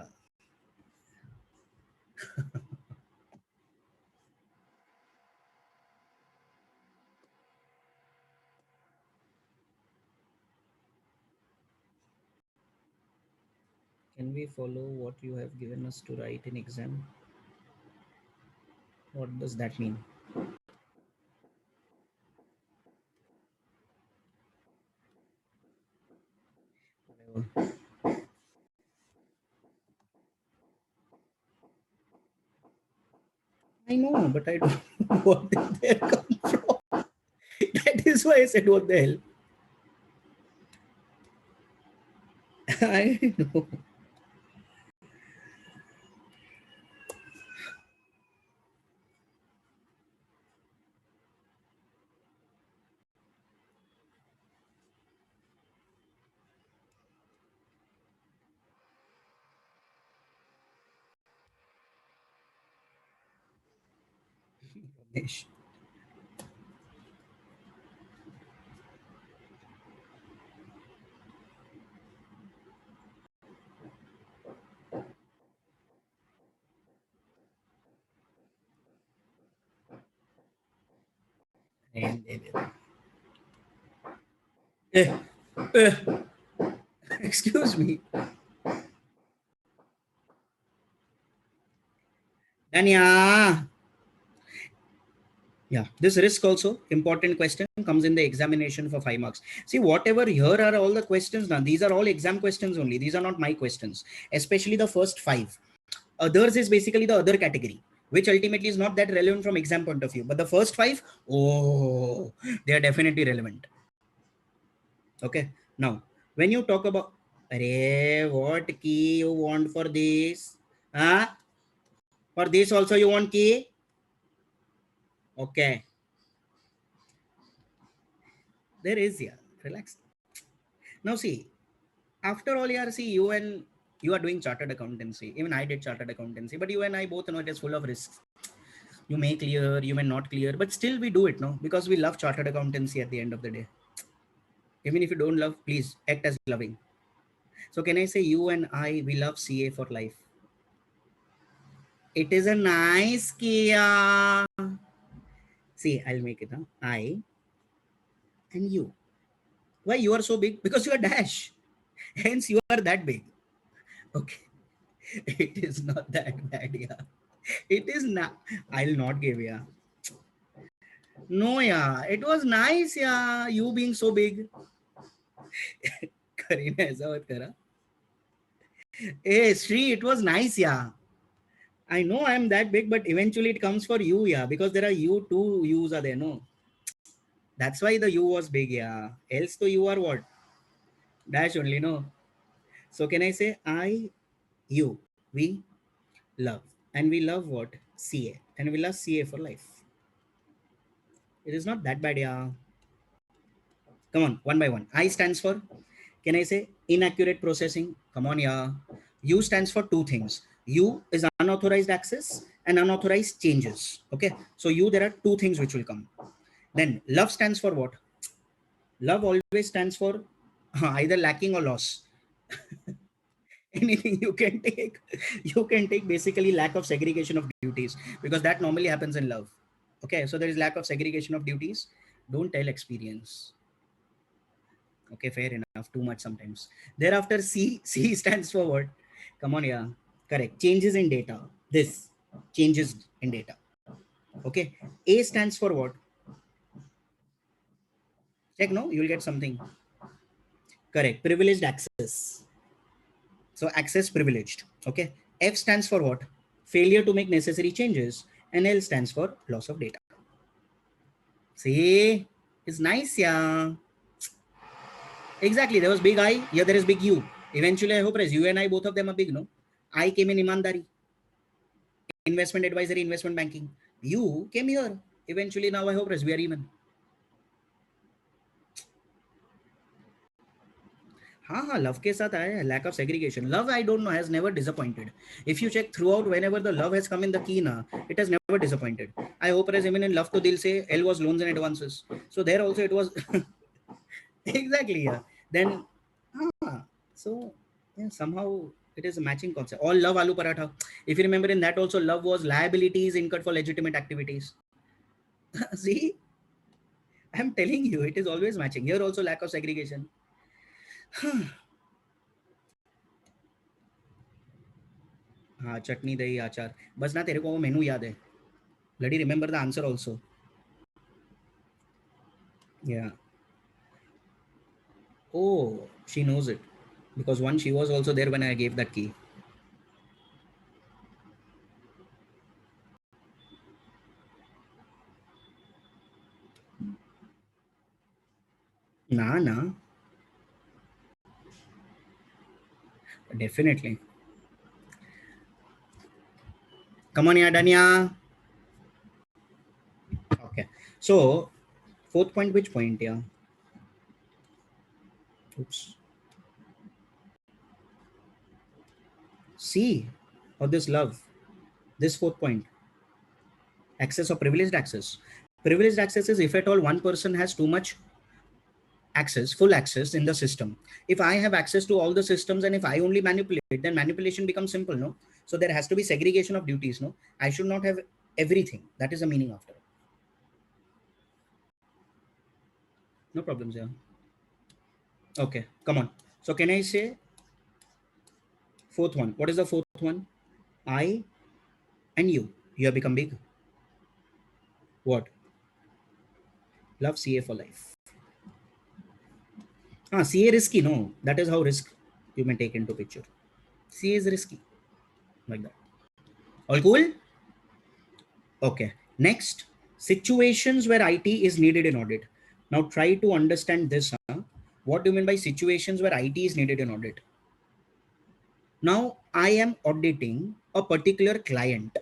Can we follow what you have given us to write in exam? What does that mean? I know, but I don't know what did they come from. That is why I said, what the hell? I know. Ramesh. And eh, eh, excuse me. Danya. Yeah, this risk also important question comes in the examination for 5 marks. See, whatever here are all the questions now. These are all exam questions only. These are not my questions, especially the first 5. Others is basically the other category, which ultimately is not that relevant from exam point of view. But the first 5, oh, they are definitely relevant. Okay. Now, when you talk about, what key you want for this? For this also you want key? Okay. There is, yeah. Relax. Now see, after all, yeah, see, you are doing chartered accountancy. Even I did chartered accountancy, but you and I both know it is full of risks. You may clear, you may not clear, but still we do it, no? Because we love chartered accountancy at the end of the day. Even if you don't love, please act as loving. So can I say you and I, we love CA for life. It is a nice Kia. See, I'll make it, huh? I and you. Why you are so big? Because you are dash. Hence you are that big. Okay. It is not that bad, yeah. It is not. I'll not give, yeah. No, yeah. It was nice, yeah. You being so big. Karina, ऐसा मत करा. Hey, Sri, it was nice, yeah. I know I'm that big, but eventually it comes for you, yeah. Because there are you, two U's are there, no? That's why the U was big, yeah. Else to you are what? Dash only, no? So can I say I, you, we? Love. And we love what? CA. And we love CA for life. It is not that bad, yeah. Come on, one by one. I stands for, can I say inaccurate processing? Come on, yeah. U stands for two things. U is unauthorized access and unauthorized changes. Okay. So U, there are two things which will come. Then love stands for what? Love always stands for either lacking or loss. Anything you can take basically lack of segregation of duties, because that normally happens in love. Okay, so there is lack of segregation of duties. Don't tell experience. Okay, fair enough. Too much sometimes. Thereafter, C stands for what? Come on, yeah. Correct. Changes in data. This changes in data. Okay. A stands for what? Check, no? You'll get something. Correct. Privileged access. So access privileged. Okay. F stands for what? Failure to make necessary changes. And L stands for loss of data. See? It's nice, yeah. Exactly. There was big I. Here there is big U. Eventually, I hope as you and I, both of them are big, no? I came in Imandari, investment advisory, investment banking. You came here. Eventually, now I hope as we are even. हाँ love के साथ आया है lack of segregation. Love, I don't know, has never disappointed. If you check throughout, whenever the love has come in the key na, it has never disappointed. I hope as even in Love to Dil se L was loans and advances, so there also it was exactly, yeah. Then so yeah, somehow it is a matching concept. All love aloo paratha. If you remember, in that also love was liabilities incurred for legitimate activities. See, I'm telling you, it is always matching. Here also lack of segregation. हाँ चटनी दही आचार, बस ना तेरे को वो मेनू याद है. Bloody remember the answer also. Yeah. Oh, she knows it because one, she was also there when I gave that key. Nah, definitely. Come on, yeah, Danya. Okay. So, fourth point, which point? Yeah. Oops. C, or this love. This fourth point. Access or privileged access. Privileged access is if at all one person has too much access, full access in the system. If I have access to all the systems and if I only manipulate, then manipulation becomes simple, no? So there has to be segregation of duties, no? I should not have everything. That is the meaning after. No problems, yeah. Okay, come on. So can I say fourth one? What is the fourth one? I and you. You have become big. What? Love CA for life. CA risky, no. That is how risk you may take into picture. CA is risky. Like that. All cool? Okay. Next, situations where IT is needed in audit. Now try to understand this. What do you mean by situations where IT is needed in audit? Now I am auditing a particular client.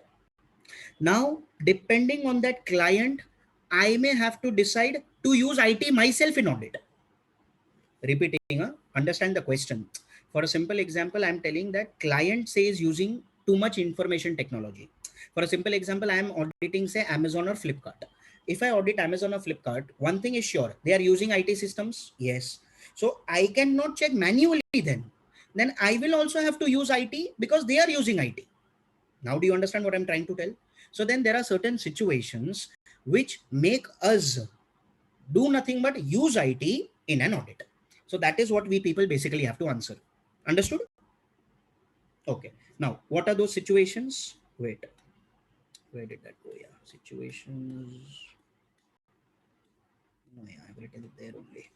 Now, depending on that client, I may have to decide to use IT myself in audit. Repeating, understand the question. For a simple example, I'm telling that client says using too much information technology. For a simple example, I am auditing, say, Amazon or Flipkart. If I audit Amazon or Flipkart, one thing is sure, they are using IT systems. Yes. So I cannot check manually then. Then I will also have to use IT because they are using IT. Now, do you understand what I'm trying to tell? So then there are certain situations which make us do nothing but use IT in an audit. So that is what we people basically have to answer. Understood? Okay. Now, what are those situations? Wait, where did that go? Yeah, situations. No, yeah, I've written it there only.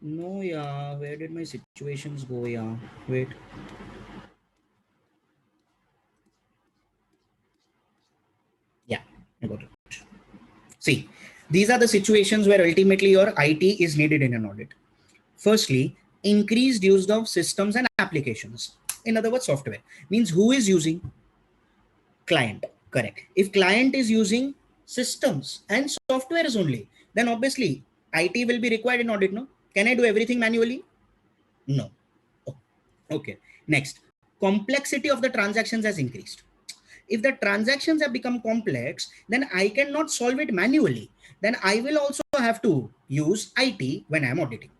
No, yeah, where did my situations go? Yeah, wait. Yeah, I got it. See, these are the situations where ultimately your IT is needed in an audit. Firstly, increased use of systems and applications. In other words, software means who is using? Client. Correct. If client is using systems and software is only, then obviously IT will be required in audit. No, can I do everything manually? No. Okay. Next, complexity of the transactions has increased. If the transactions have become complex, then I cannot solve it manually. Then I will also have to use IT when I'm auditing.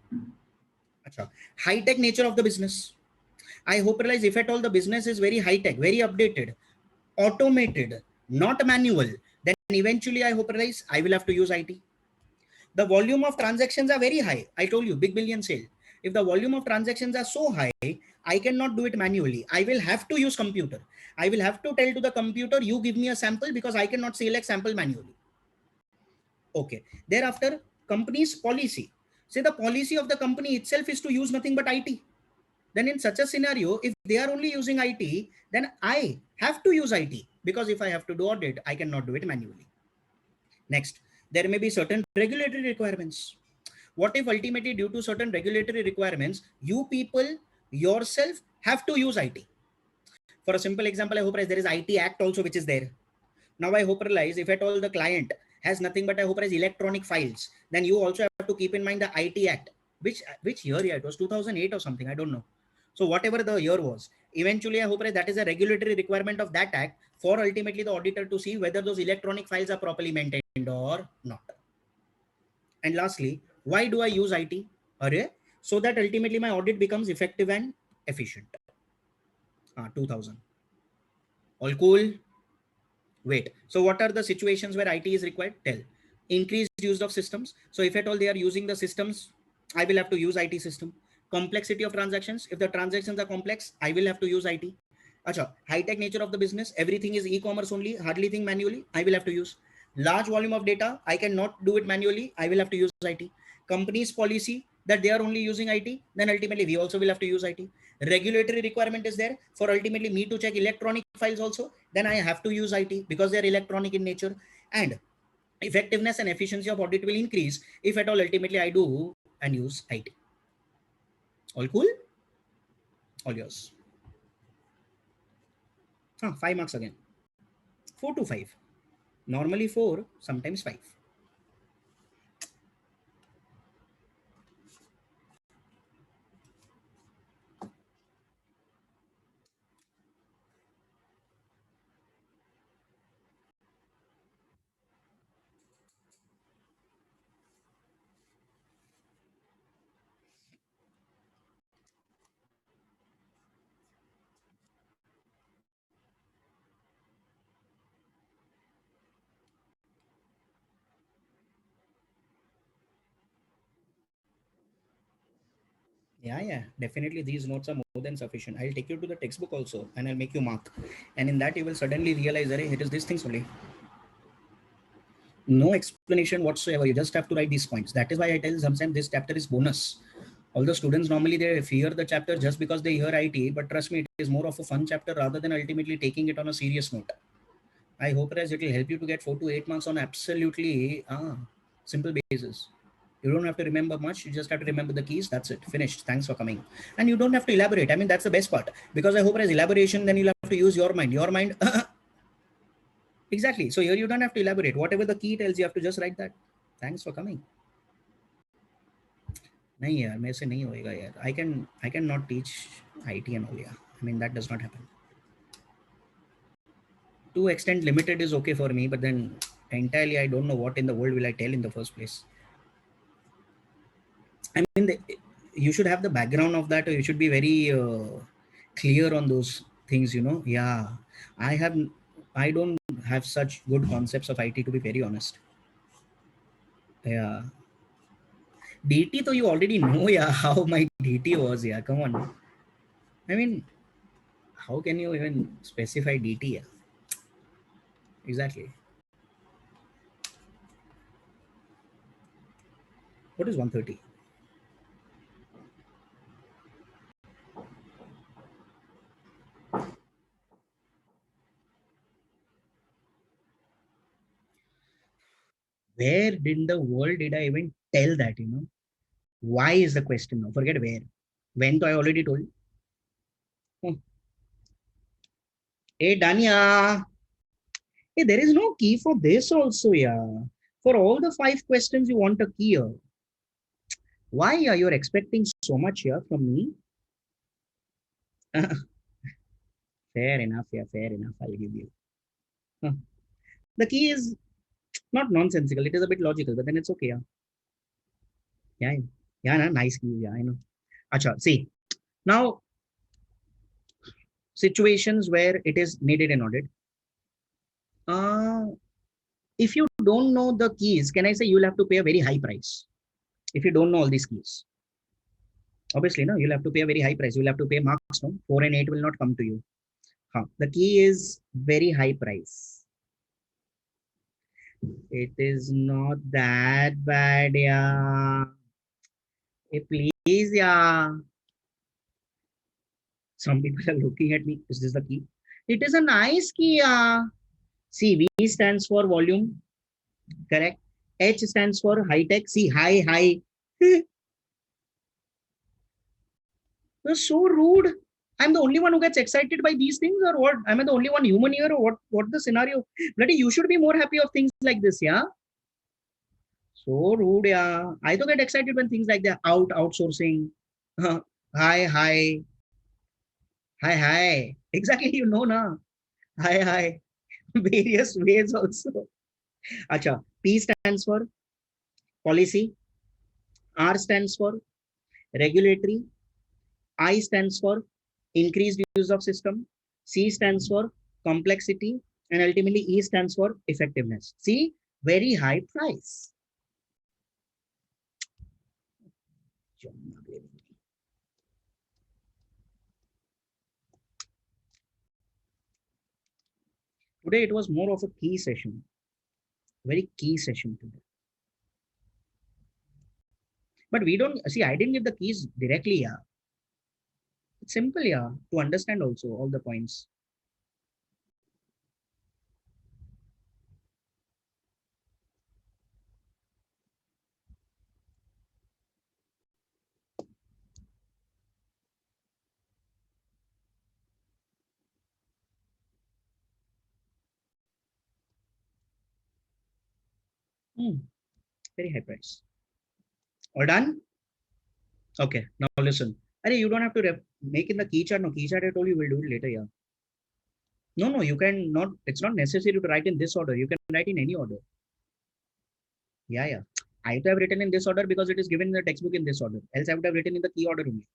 Achha. High tech nature of the business. I hope realize if at all the business is very high tech, very updated, automated, not manual, then eventually I hope realize I will have to use IT. The volume of transactions are very high. I told you, big billion sale. If the volume of transactions are so high, I cannot do it manually. I will have to use computer. I will have to tell to the computer, you give me a sample because I cannot select sample manually. Okay. Thereafter, company's policy. Say the policy of the company itself is to use nothing but IT. Then in such a scenario, if they are only using IT, then I have to use IT because if I have to do audit, I cannot do it manually. Next, there may be certain regulatory requirements. What if ultimately due to certain regulatory requirements, you people yourself have to use IT? For a simple example, I hope there is IT Act also which is there. Now I hope realize if at all the client has nothing but I hope as electronic files, then you also have to keep in mind the IT Act. Which year? Yeah, it was 2008 or something. I don't know. So whatever the year was, eventually I hope that is a regulatory requirement of that act for ultimately the auditor to see whether those electronic files are properly maintained or not. And lastly, why do I use IT? Array, so that ultimately my audit becomes effective and efficient. 2000. All cool? Wait. So what are the situations where IT is required? Tell. Increased use of systems. So if at all they are using the systems, I will have to use IT system. Complexity of transactions. If the transactions are complex, I will have to use IT. Acha, high-tech nature of the business. Everything is e-commerce only. Hardly think manually. I will have to use. Large volume of data. I cannot do it manually. I will have to use IT. Company's policy that they are only using IT. Then ultimately we also will have to use IT. Regulatory requirement is there for ultimately me to check electronic files also, then I have to use IT because they are electronic in nature. And effectiveness and efficiency of audit will increase if at all ultimately I do and use IT. All cool? All yours. 5 marks again. 4 to 5. Normally 4, sometimes 5. Yeah, definitely these notes are more than sufficient. I'll take you to the textbook also and I'll make you mark. And in that you will suddenly realize that it is these things only. No explanation whatsoever. You just have to write these points. That is why I tell sometimes this chapter is bonus. All the students normally they fear the chapter just because they hear IT, but trust me, it is more of a fun chapter rather than ultimately taking it on a serious note. I hope as it will help you to get 4 to 8 marks on absolutely simple basis. You don't have to remember much. You just have to remember the keys. That's it. Finished. Thanks for coming. And you don't have to elaborate. I mean, that's the best part. Because I hope as elaboration, then you'll have to use your mind. Your mind. Exactly. So here you don't have to elaborate. Whatever the key tells, you have to just write that. Thanks for coming. नहीं यार मेरे से नहीं होएगा यार. I can not teach IT and all. Yeah, I mean that does not happen. To extent limited is okay for me, but then entirely I don't know what in the world will I tell in the first place. I mean you should have the background of that, or you should be very clear on those things, you know. Yeah, I don't have such good concepts of IT, to be very honest. Yeah, DT though you already know, yeah, how my DT was. Yeah, come on. I mean, how can you even specify DT? Yeah, exactly. What is 130? Where in the world did I even tell that, you know? Why is the question now? Forget where. When, to I already told. Hmm. Hey, Dania. Hey, there is no key for this also, yeah. For all the 5 questions, you want a key here. Why are you expecting so much here from me? Fair enough, yeah, fair enough. I'll give you. Huh. The key is not nonsensical. It is a bit logical, but then it's okay, yeah. Yeah, yeah, yeah, nice key, yeah, I know. Acha, see, now situations where it is needed in audit. If you don't know the keys, can I say you'll have to pay a very high price if you don't know all these keys? Obviously, no, you'll have to pay a very high price. You'll have to pay marks, no? 4 and 8 will not come to you. Huh. The key is very high price. It is not that bad, yeah. Hey, please, yeah. Some people are looking at me. Is this the key? It is a nice key, yeah. See, V stands for volume, correct? H stands for high tech. See, high, high. You're so rude. I'm the only one who gets excited by these things, or what? Am I the only one human here, or what? What the scenario? Bloody, you should be more happy of things like this, yeah. So rude, yeah. I do get excited when things like that outsourcing. Hi, hi, hi, hi. Exactly, you know, na. Hi, hi. Various ways also. Acha. P stands for policy. R stands for regulatory. I stands for increased use of system. C stands for complexity. And ultimately, E stands for effectiveness. See, very high price. Today, it was more of a key session. Very key session today. But we don't see, I didn't give the keys directly, yeah. It's simple, yeah, to understand also all the points. Hmm. Very high price. All done? Okay, now listen. Arey, you don't have to make in the key chart. No, key chart I told you we'll do it later, yeah. No, no, you can not, it's not necessary to write in this order. You can write in any order. Yeah, yeah. I have to have written in this order because it is given in the textbook in this order. Else I would have written in the key order only.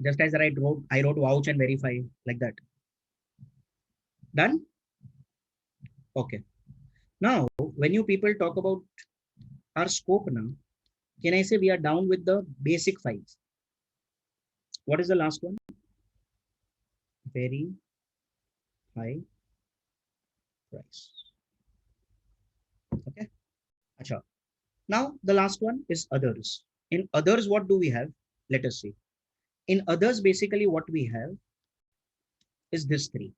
Just as I wrote vouch and verify like that. Done? Okay. Now, when you people talk about our scope now, can I say we are down with the basic files? What is the last one? Very high price. Okay. Achha. Now, the last one is others. In others, what do we have? Let us see. In others, basically what we have is this three.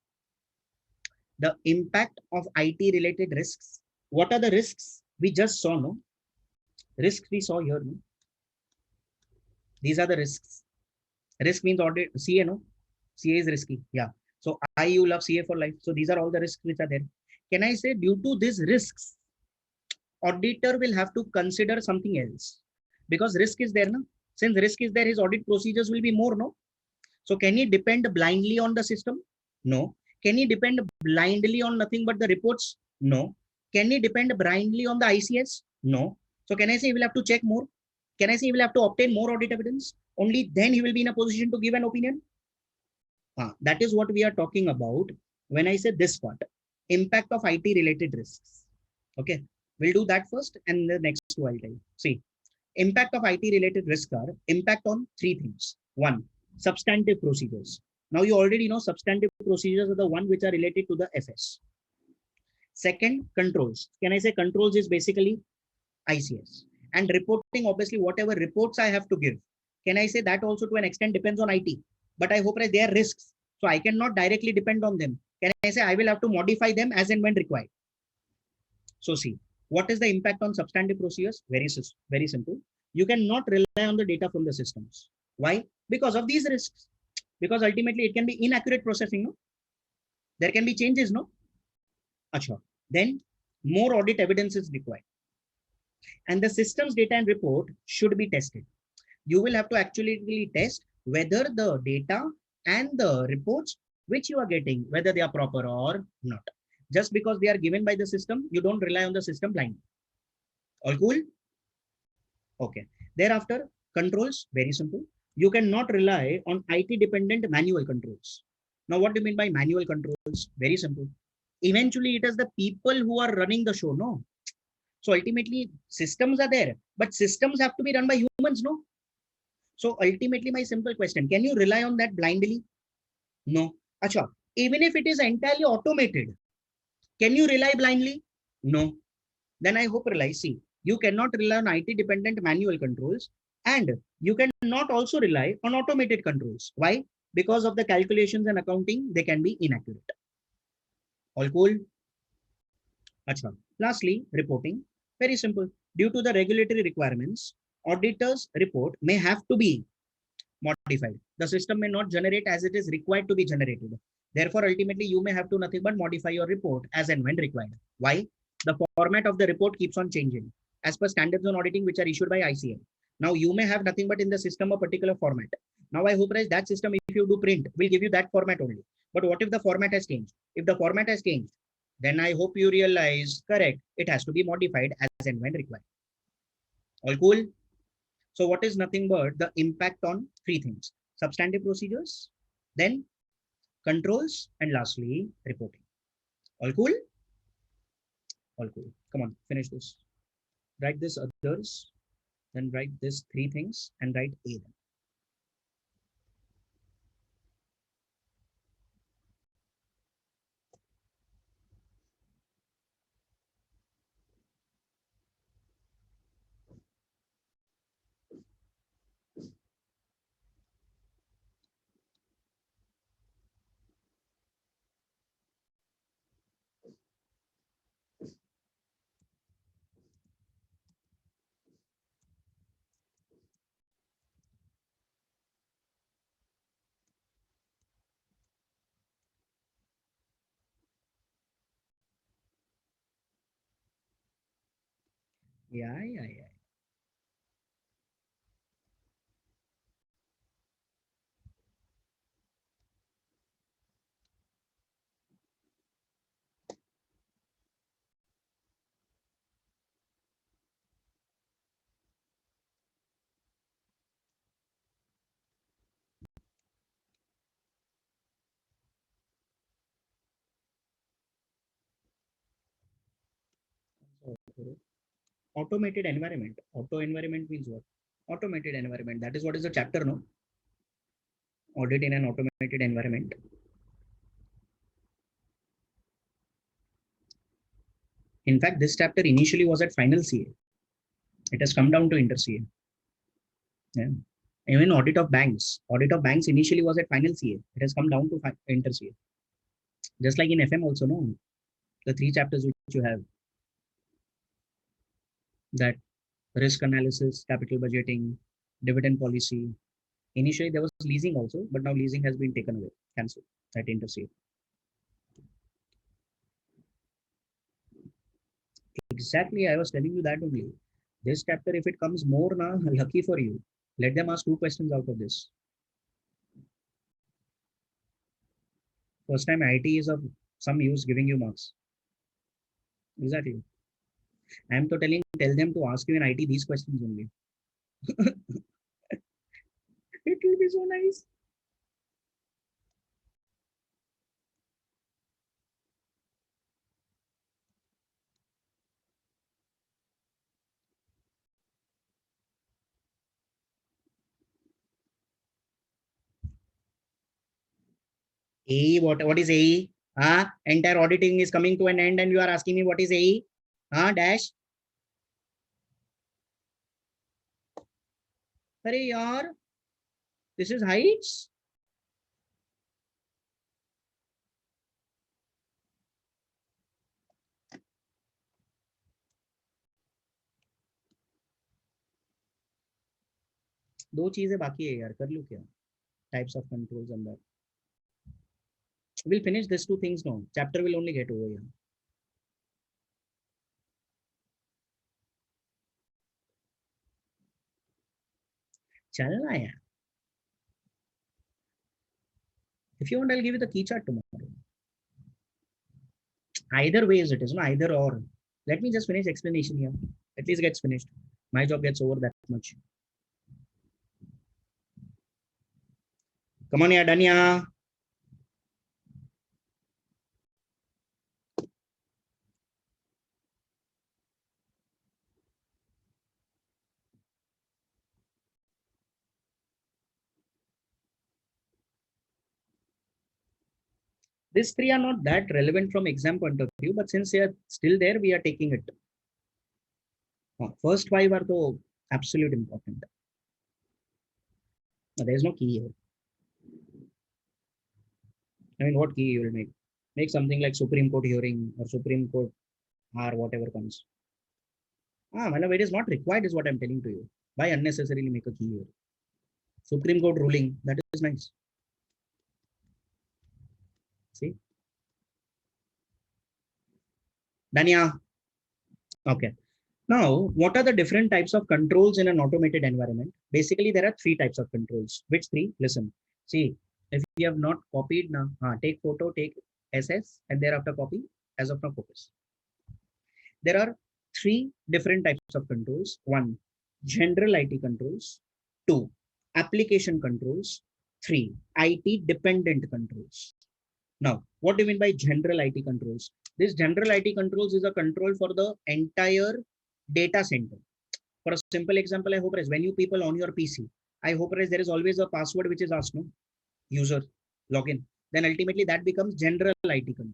The impact of IT related risks. What are the risks? We just saw, no? Risks we saw here, no? These are the risks. Risk means audit, CA, no? CA is risky. Yeah. So you love CA for life. So these are all the risks which are there. Can I say due to these risks, auditor will have to consider something else because risk is there, no? Since risk is there, his audit procedures will be more, no? So can he depend blindly on the system? No. Can he depend blindly on nothing but the reports? No. Can he depend blindly on the ICS? No. So can I say he will have to check more? Can I say he will have to obtain more audit evidence? Only then he will be in a position to give an opinion. That is what we are talking about when I say this part, impact of IT related risks. Okay, we'll do that first and the next two I'll tell you. See, impact of IT related risk are impact on three things. One, substantive procedures. Now you already know substantive procedures are the one which are related to the FS. Second, controls. Can I say controls is basically ICS. And reporting, obviously, whatever reports I have to give. Can I say that also to an extent depends on IT? But I hope that they are risks. So I cannot directly depend on them. Can I say I will have to modify them as and when required? So see, what is the impact on substantive procedures? Very simple. You cannot rely on the data from the systems. Why? Because of these risks. Because ultimately it can be inaccurate processing. No? There can be changes, no? Acha. Then more audit evidence is required. And the systems data and report should be tested. You will have to actually test whether the data and the reports which you are getting, whether they are proper or not. Just because they are given by the system, you don't rely on the system blindly. All cool? Okay. Thereafter, controls, very simple. You cannot rely on IT dependent manual controls. Now, what do you mean by manual controls? Very simple. Eventually, it is the people who are running the show, no? So ultimately, systems are there, but systems have to be run by humans, no? So ultimately, my simple question, can you rely on that blindly? No. Acha, even if it is entirely automated, can you rely blindly? No. Then I hope realize, see, you cannot rely on IT dependent manual controls, and you cannot also rely on automated controls. Why? Because of the calculations and accounting, they can be inaccurate. All cool? Achha. Lastly, reporting. Very simple. Due to the regulatory requirements, auditor's report may have to be modified. The system may not generate as it is required to be generated. Therefore, ultimately, you may have to nothing but modify your report as and when required. Why? The format of the report keeps on changing as per standards on auditing, which are issued by ICM. Now, you may have nothing but in the system a particular format. Now, I hope that system, if you do print, will give you that format only. But what if the format has changed? If the format has changed, then I hope you realize, correct, it has to be modified as and when required. All cool? So what is nothing but the impact on three things: substantive procedures, then controls, and lastly, reporting. All cool? All cool. Come on, finish this. Write this others, then write this three things and write A then. Yeah. Automated environment. Auto environment means what? Automated environment. That is what is the chapter, no? Audit in an automated environment. In fact, this chapter initially was at final CA. It has come down to inter CA. Yeah. Even audit of banks. Audit of banks initially was at final CA. It has come down to inter CA. Just like in FM also, no? The three chapters which you have, that risk analysis, capital budgeting, dividend policy. Initially there was leasing also, but now leasing has been taken away, cancelled at inter CA. Exactly, I was telling you that only. This chapter, if it comes more now, lucky for you. Let them ask 2 questions out of this. First time IT is of some use giving you marks. Exactly. I am to tell them to ask you in IT these questions only. It will be so nice. AE, what is AE? Entire auditing is coming to an end and you are asking me what is AE? Dash. अरे यार, this is heights. दो चीजें बाकी है यार, कर लूं क्या? टाइप्स ऑफ कंट्रोल्स अंदर We'll finish these two things now. Chapter will only get over here. चलना है. If you want, I'll give you the key chart tomorrow. Either ways it is, no, either or. Let me just finish explanation here. At least gets finished. My job gets over that much. Come on, yeah, done, yeah. These three are not that relevant from exam point of view, but since they are still there, we are taking it. First five are the absolute important. There is no key here. I mean, what key you will make? Make something like Supreme Court hearing or Supreme Court or whatever comes. It is not required is what I'm telling to you. Why unnecessarily make a key here? Supreme Court ruling, that is nice. See? Dania. Okay. Now, what are the different types of controls in an automated environment? Basically, there are three types of controls. Which three? Listen. See, if you have not copied now, take photo, take SS, and thereafter copy. As of now, focus. There are three different types of controls. One, general IT controls. Two, application controls. Three, IT dependent controls. Now, what do you mean by general IT controls? This general IT controls is a control for the entire data center. For a simple example, I hope is when you people on your PC, I hope is there is always a password which is asked, no? User login. Then ultimately that becomes general IT control.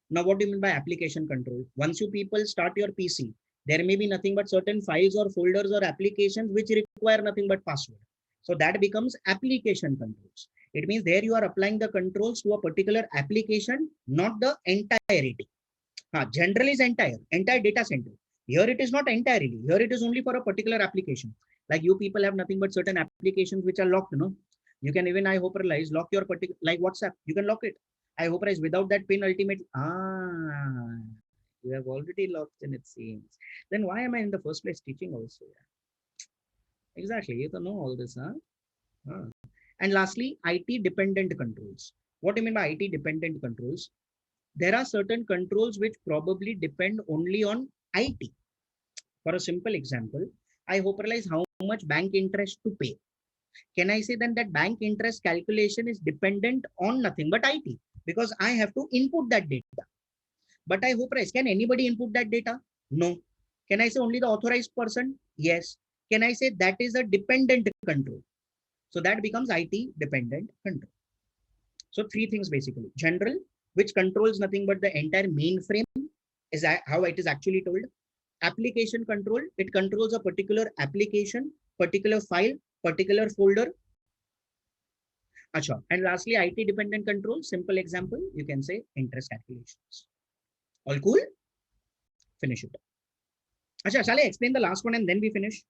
Now, what do you mean by application control? Once you people start your PC, there may be nothing but certain files or folders or applications which require nothing but password. So that becomes application controls. It means there you are applying the controls to a particular application, not the entirety. General is entire data center. Here it is not entirely. Here it is only for a particular application. Like you people have nothing but certain applications which are locked, no? You can even, I hope, realize lock your particular, like WhatsApp, you can lock it. I hope is without that pin ultimately. You have already locked in, it seems. Then why am I in the first place teaching also? Exactly, you don't know all this, huh? And lastly, IT dependent controls. What do you mean by IT dependent controls? There are certain controls which probably depend only on IT. For a simple example, I hope realize how much bank interest to pay. Can I say then that bank interest calculation is dependent on nothing but IT? Because I have to input that data. But I hope, can anybody input that data? No. Can I say only the authorized person? Yes. Can I say that is a dependent control? So that becomes IT dependent control. So three things basically. General, which controls nothing but the entire mainframe, is how it is actually told. Application control, it controls a particular application, particular file, particular folder. Achha. And lastly, IT dependent control, simple example, you can say interest calculations. All cool? Finish it. Achha, shall I explain the last one and then we finish?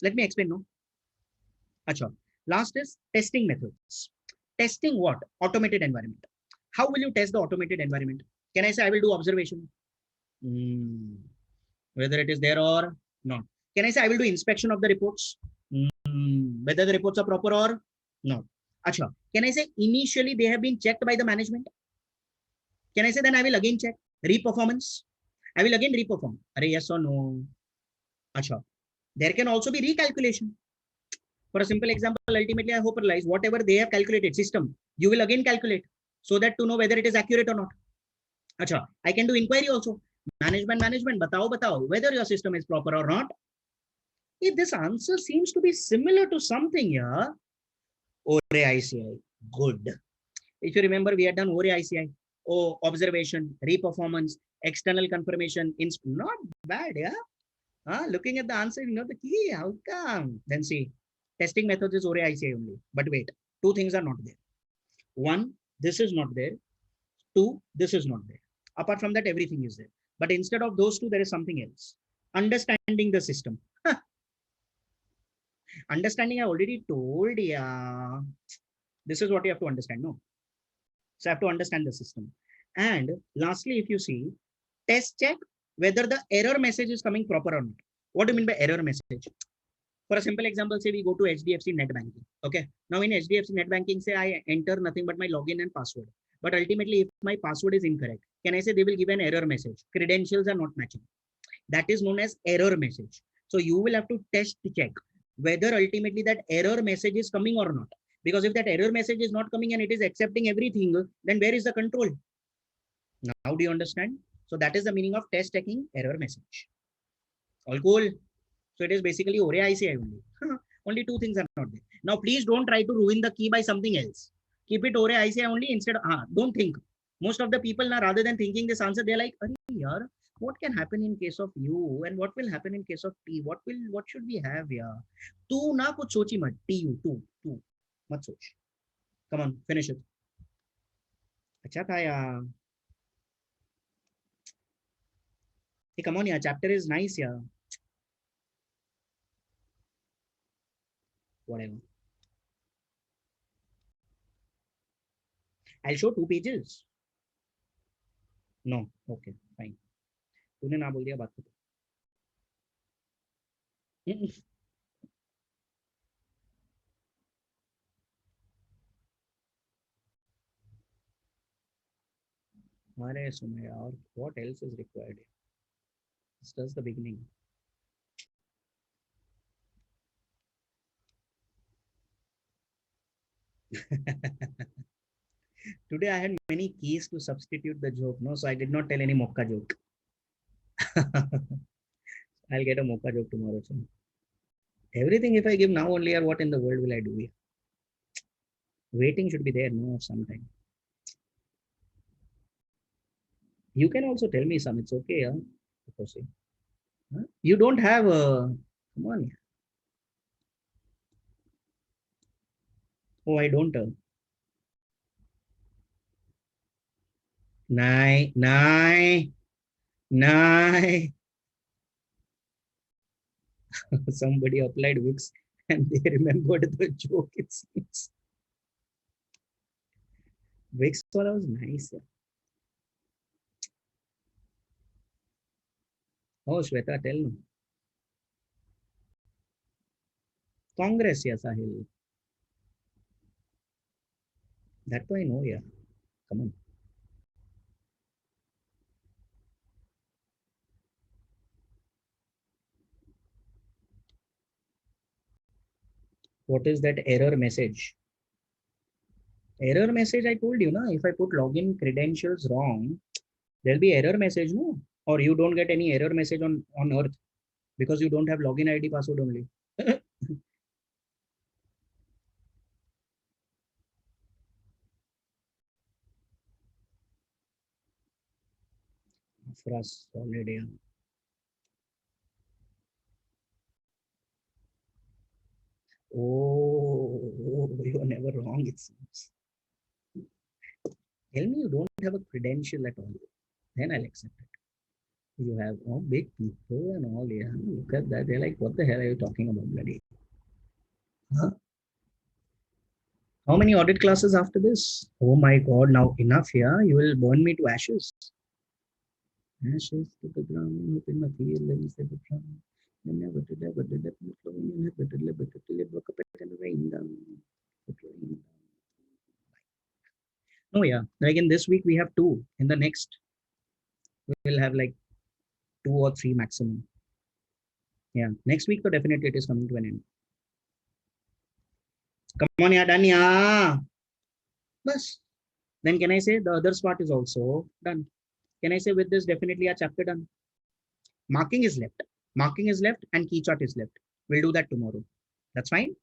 Let me explain, no? Achha. Last is testing methods. Testing what? Automated environment. How will you test the automated environment? Can I say I will do observation? Whether it is there or not. Can I say I will do inspection of the reports? Whether the reports are proper or not. Achha. Can I say initially they have been checked by the management? Can I say then I will again check? Reperformance? I will again reperform. Are yes or no? Achha. There can also be recalculation. For a simple example, ultimately I hope realize whatever they have calculated system, you will again calculate so that to know whether it is accurate or not. Achha. I can do inquiry also. Management, batao, whether your system is proper or not. If this answer seems to be similar to something here, ORE ICI, good. If you remember, we had done ORE ICI. Oh, observation, reperformance, external confirmation, not bad, yeah? Looking at the answer, you know the key, how come? Then see, testing methods is ORE ICI only. But wait, two things are not there. One, this is not there. Two, this is not there. Apart from that, everything is there. But instead of those two, there is something else. Understanding the system. Understanding, I already told, yeah. This is what you have to understand, no? So I have to understand the system. And lastly, if you see, test check whether the error message is coming proper or not. What do you mean by error message? For a simple example, say we go to HDFC net banking. Okay. Now in HDFC net banking, say I enter nothing but my login and password. But ultimately, if my password is incorrect, can I say they will give an error message? Credentials are not matching. That is known as error message. So you will have to test check whether ultimately that error message is coming or not. Because if that error message is not coming and it is accepting everything, then where is the control? Now do you understand? So that is the meaning of test checking error message. All cool. So it is basically ORE ICI only. Only two things are not there. Now please don't try to ruin the key by something else. Keep it ORE ICI only instead of, don't think. Most of the people now, rather than thinking this answer, they're like, yaar, what can happen in case of U and what will happen in case of T? What should we have here? Tu na kuch sochi mat. TU, tu. Mat soch. Come on, finish it. Acha tha yaar. Hey, come on, yeah. Chapter is nice, yeah. Whatever. I'll show 2 pages. No. Okay, fine. तूने ना बोल दिया बात को. अरे सुनो यार, what else is required? It's just the beginning. Today I had many keys to substitute the joke, no, so I did not tell any mokka joke. I'll get a mokka joke tomorrow. So everything if I give now only, or what in the world will I do? Waiting should be there, no, sometime. You can also tell me some. It's okay, yeah. Huh? You don't have a. Come on. Oh, I don't. Nine. Somebody applied Wix and they remembered the joke. It seems. Wix was nice. Yeah. Oh, Shweta, tell me. Congress, yes, Sahil. That I know, yeah. Come on. What is that error message? Error message, I told you, na, if I put login credentials wrong, there'll be error message, no? Or you don't get any error message on earth because you don't have login ID password only. For us already. Yeah. Oh, you are never wrong, it seems. Tell me you don't have a credential at all. Then I'll accept it. You have all big people and all, yeah. Look at that. They're like, what the hell are you talking about, bloody? Huh? How many audit classes after this? Oh my God, now enough, yeah. You will burn me to ashes. Ashes to the ground, within my feelings, to the ground. I never did ever did it, never did live it, till it woke up and rain down. It rained down. Oh yeah, like in this week we have 2. In the next, we'll have like 2 or 3 maximum. Yeah, next week, so definitely it is coming to an end. Come on, yeah, done, yeah. Bas. Then can I say the other part is also done? Can I say with this definitely a chapter done? Marking is left. Marking is left and key chart is left. We'll do that tomorrow. That's fine.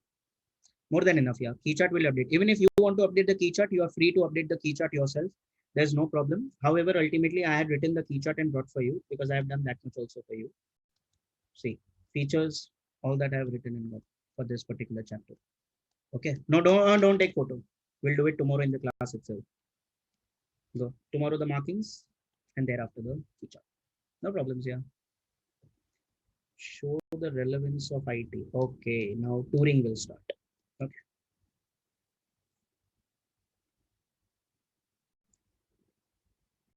More than enough. Yeah. Key chart will update. Even if you want to update the key chart, you are free to update the key chart yourself. There's no problem. However, ultimately, I had written the key chart and brought for you because I have done that much also for you. See, features, all that I have written in for this particular chapter. Okay. No, don't take photo. We'll do it tomorrow in the class itself. Go. Tomorrow the markings and thereafter the key chart. No problems, yeah. Show the relevance of IT. Okay, now touring will start.